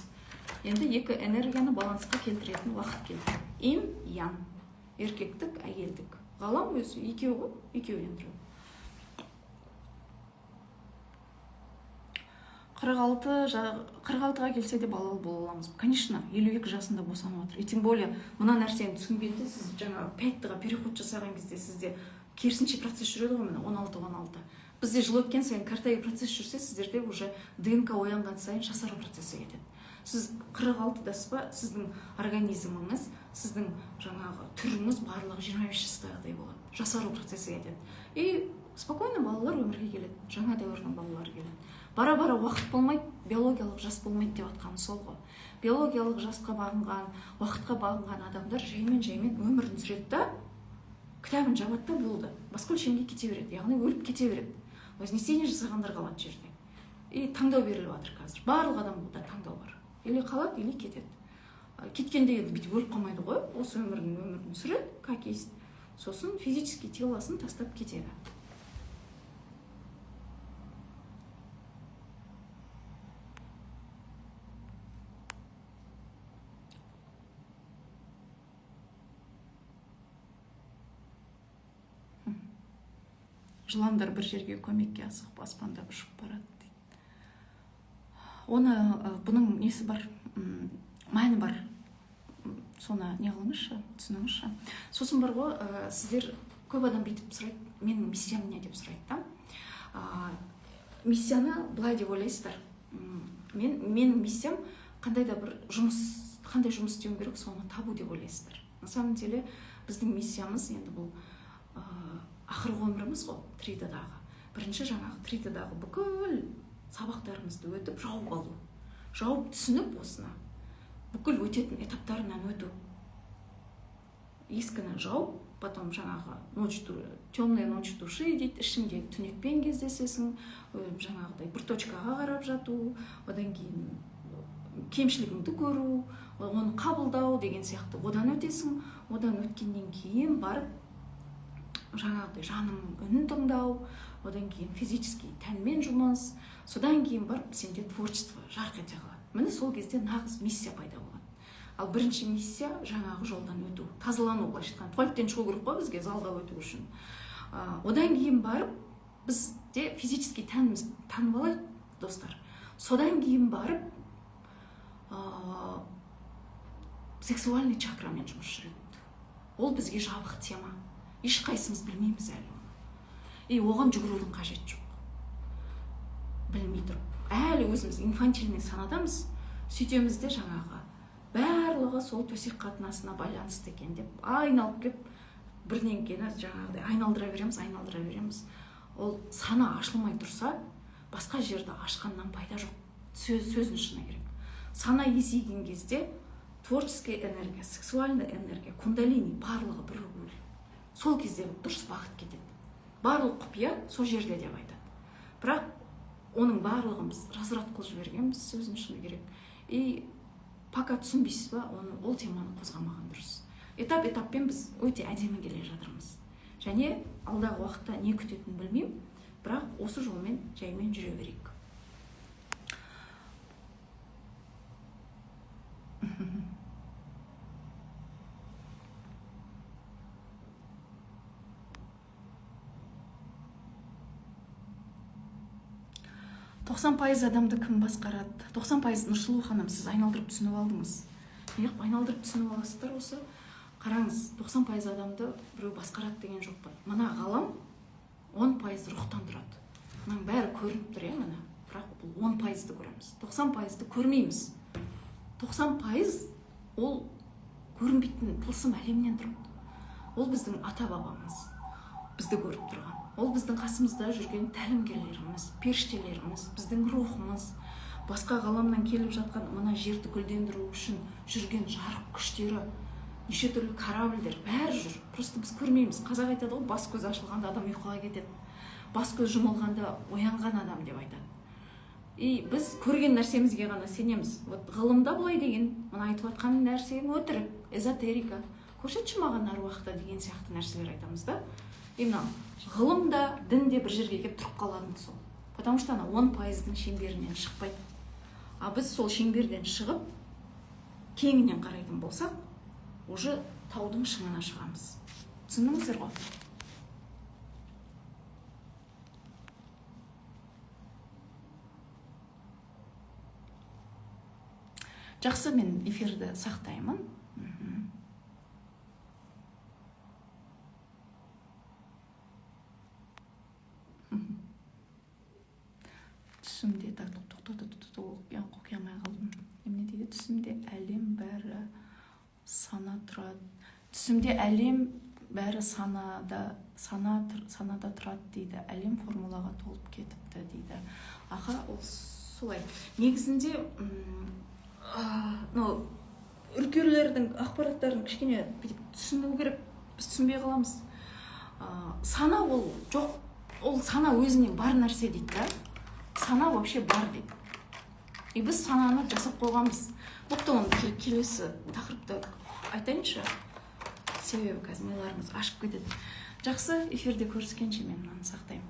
Енді екі энергияны балансқа келтіретін уақыт келді. Ин, ян, еркектік, әйелдік. Ғалам өзі екеуі тұрады. 46-ға келсе де балалы бола аламыз. Конечно, 52 жасында босанып отыр. И тем более, мына нәрсені түсінгенде сіз жаңа 5-ға переход жасаған кезде сізде керісінше процесс жүреді ғой, міне 16. бізде жыл өткен сайын картаю процесс жүрсе, сіздерде уже ДНК оянған сайын жасару процесі кетеді. Сіз 46-дасыз ба, сіздің организміңіз, сіздің жаңағы түріңіз барлығы 25 жастағыдай болады. Жасару процесі кетеді. И спокойно балалар өмірге келеді, жаңа дәуірдің балалары келеді. Бара-бара уақыт болмайды, биологиялық жас болмайды деп жатқаны сол ғой. Биологиялық жасқа бағынған, уақытқа бағынған адамдар жаймен өмірін сүреді да, кітабын жабады да болды. Басқа өлшемге кете береді, яғни өліп кете береді. Вознесение жасағандар қалады жерде. И таңдау беріліп жатыр қазір. Барлық адам бұлда таңдау бар. Или қалады, или кетеді. Кеткенде енді бүйтіп өліп қалмайды ғой, осы өмірін сүреді, как есть. Сосын физически телосын тастап кетеді. Жыландар бір жерге көмекке асығып аспандап ұшып барады дейді. Оны бұның несі бар, мәні бар. Соны не қылыңызшы, түсініңізші. Сосын бар ғой, сіздер көп адам бүйтіп сұрайды, менің миссиям не деп сұрайды да. Миссияны былай деп ойлайсыздар. Менің миссиям қандай да бір қандай жұмыс істеуім керек, соны табу деп ойлайсыздар. На самом деле біздің миссиямыз енді бұл ақырғы өміріміз ғой, 3D-дағы. Бірінші жаңағы 3D-дағы бүкіл сабақтарымызды өтіп, жауып алу. Жауып түсініп осына. Бүкіл өтетін этаптарынан өту. Ескіні жауып, потом жаңағы темная ночь души дейді, ішінде түнекпен кездесесің, жаңағыдай бір точкаға қарап жату, одан кейін кемшілігіңді көру, оны қабылдау деген сияқты одан өтесің, одан өткеннен кейін барып жаңағыдай жаныңның үнін тыңдау, одан кейін физически тәнмен жұмыс, содан кейін барып сенде творчество жарқ ете қалады. Міне сол кезде нағыз миссия пайда болады. Ал бірінші миссия жаңағы жолдан өту, тазалану, былайша айтқанда. Туалеттен шығу керек қой бізге залға өту үшін. Одан кейін барып бізде физически тәніміз танып алайық, достар. Содан кейін барып сексуальный чакрамен жұмыс жүреді. Ол бізге жабық тема. Ешқайсымыз білмейміз әлі оны. И оған жүгірудің қажеті жоқ. Білмей тұрып. Әлі өзіміз инфантильный санадамыз, сөйтемізде жаңағы барлығы сол төсек қатынасына байланысты екен деп айналып кеп бірден кейін жаңағыдай айналдыра береміз. Ол сана ашылмай тұрса, басқа жерді ашқаннан пайда жоқ. Сөздің шыны керек. Сана есейген кезде творческая энергия, сексуальная энергия, кундалини барлығы бір бөлек. Сол кезде дұрыс бағыт кетеді. Барлық құпия сол жерде деп айтады. Бірақ оның барлығын біз разрад қылып жібергенбіз, сөздің шыны керек. И пока түсінбейсіз ба, ол теманы қозғамаған дұрыс. Этап-этаппен біз өте әдемі келе жатырмыз. Және алдағы уақытта не күтетінін білмеймін, бірақ осы жолмен жаймен жүре берейік. «90% адамды кім басқарады? 90% Нұрсұлу ханым, сіз айналдырып түсініп алдыңыз. Неғып айналдырып түсініп аласыздар осы? Қараңыз, 90% адамды біреу басқарады деген жоқ па? Мына ғалам 10% рухтан тұрады. Мұның бәрі көрініп тұр, мына. Бірақ бұл 10%-ды көреміз. 90%-ды көрмейміз. 90% ол көрінбейтін тылсым әлемнен тұрады. Ол біздің ата-бабамыз, бізді көріп тұрған. Ол біздің қасымызда жүрген тәлімгерлеріміз, періштелеріміз, біздің рухымыз, басқа ғаламнан келіп жатқан мына жерді гүлдендіру үшін жүрген жарық күштері, неше түрлі корабльдер, бәрі жүр. Просто біз көрмейміз. Қазақ айтады ғой, бас көз ашылғанда адам ұйқыға кетеді. Бас көз жұмылғанда оянған адам деп айтады. И біз көрген нәрсемізге ғана сенеміз. Вот ғылымда былай деген, мына айтып жатқан нәрсенің өтірік, эзотерика. Көрсетші маған аруақта деген сияқты нәрселер айтамыз да. Именно ғылымда, дінде бір жерге келіп тұрып қалатын сол. Потому что 10%-дің шеңберінен шықпайды. А біз сол шеңберден шығып, кеңінен қарайтын болсақ, уже таудың шыңына шығамыз. Түсіндіңіздер ғой? Жақсы, мен эфирді сақтаймын. түсімде оқи алмай қалдым. Емне дейді? Түсімде әлем бәрі сана тұрады. Түсімде әлем бәрі санада тұрады дейді. Әлем формулаға толып кетіпті дейді. Аха, ол солай. Негізінде үркерлердің ақпараттарын кішкене түсіну керек. Біз түсінбей қаламыз. Сана ол жоқ. Ол сана өзінен бар нәрсе дейді да. Сана вообще бар дейді. И біз сананы жасап қойғанбыз. Бұқтың келесі тақырыпты айтайыншы. Себебі қазір миларымыз ашып кетеді. Жақсы, эфирде көріскенше мен мынаны сақтаймын.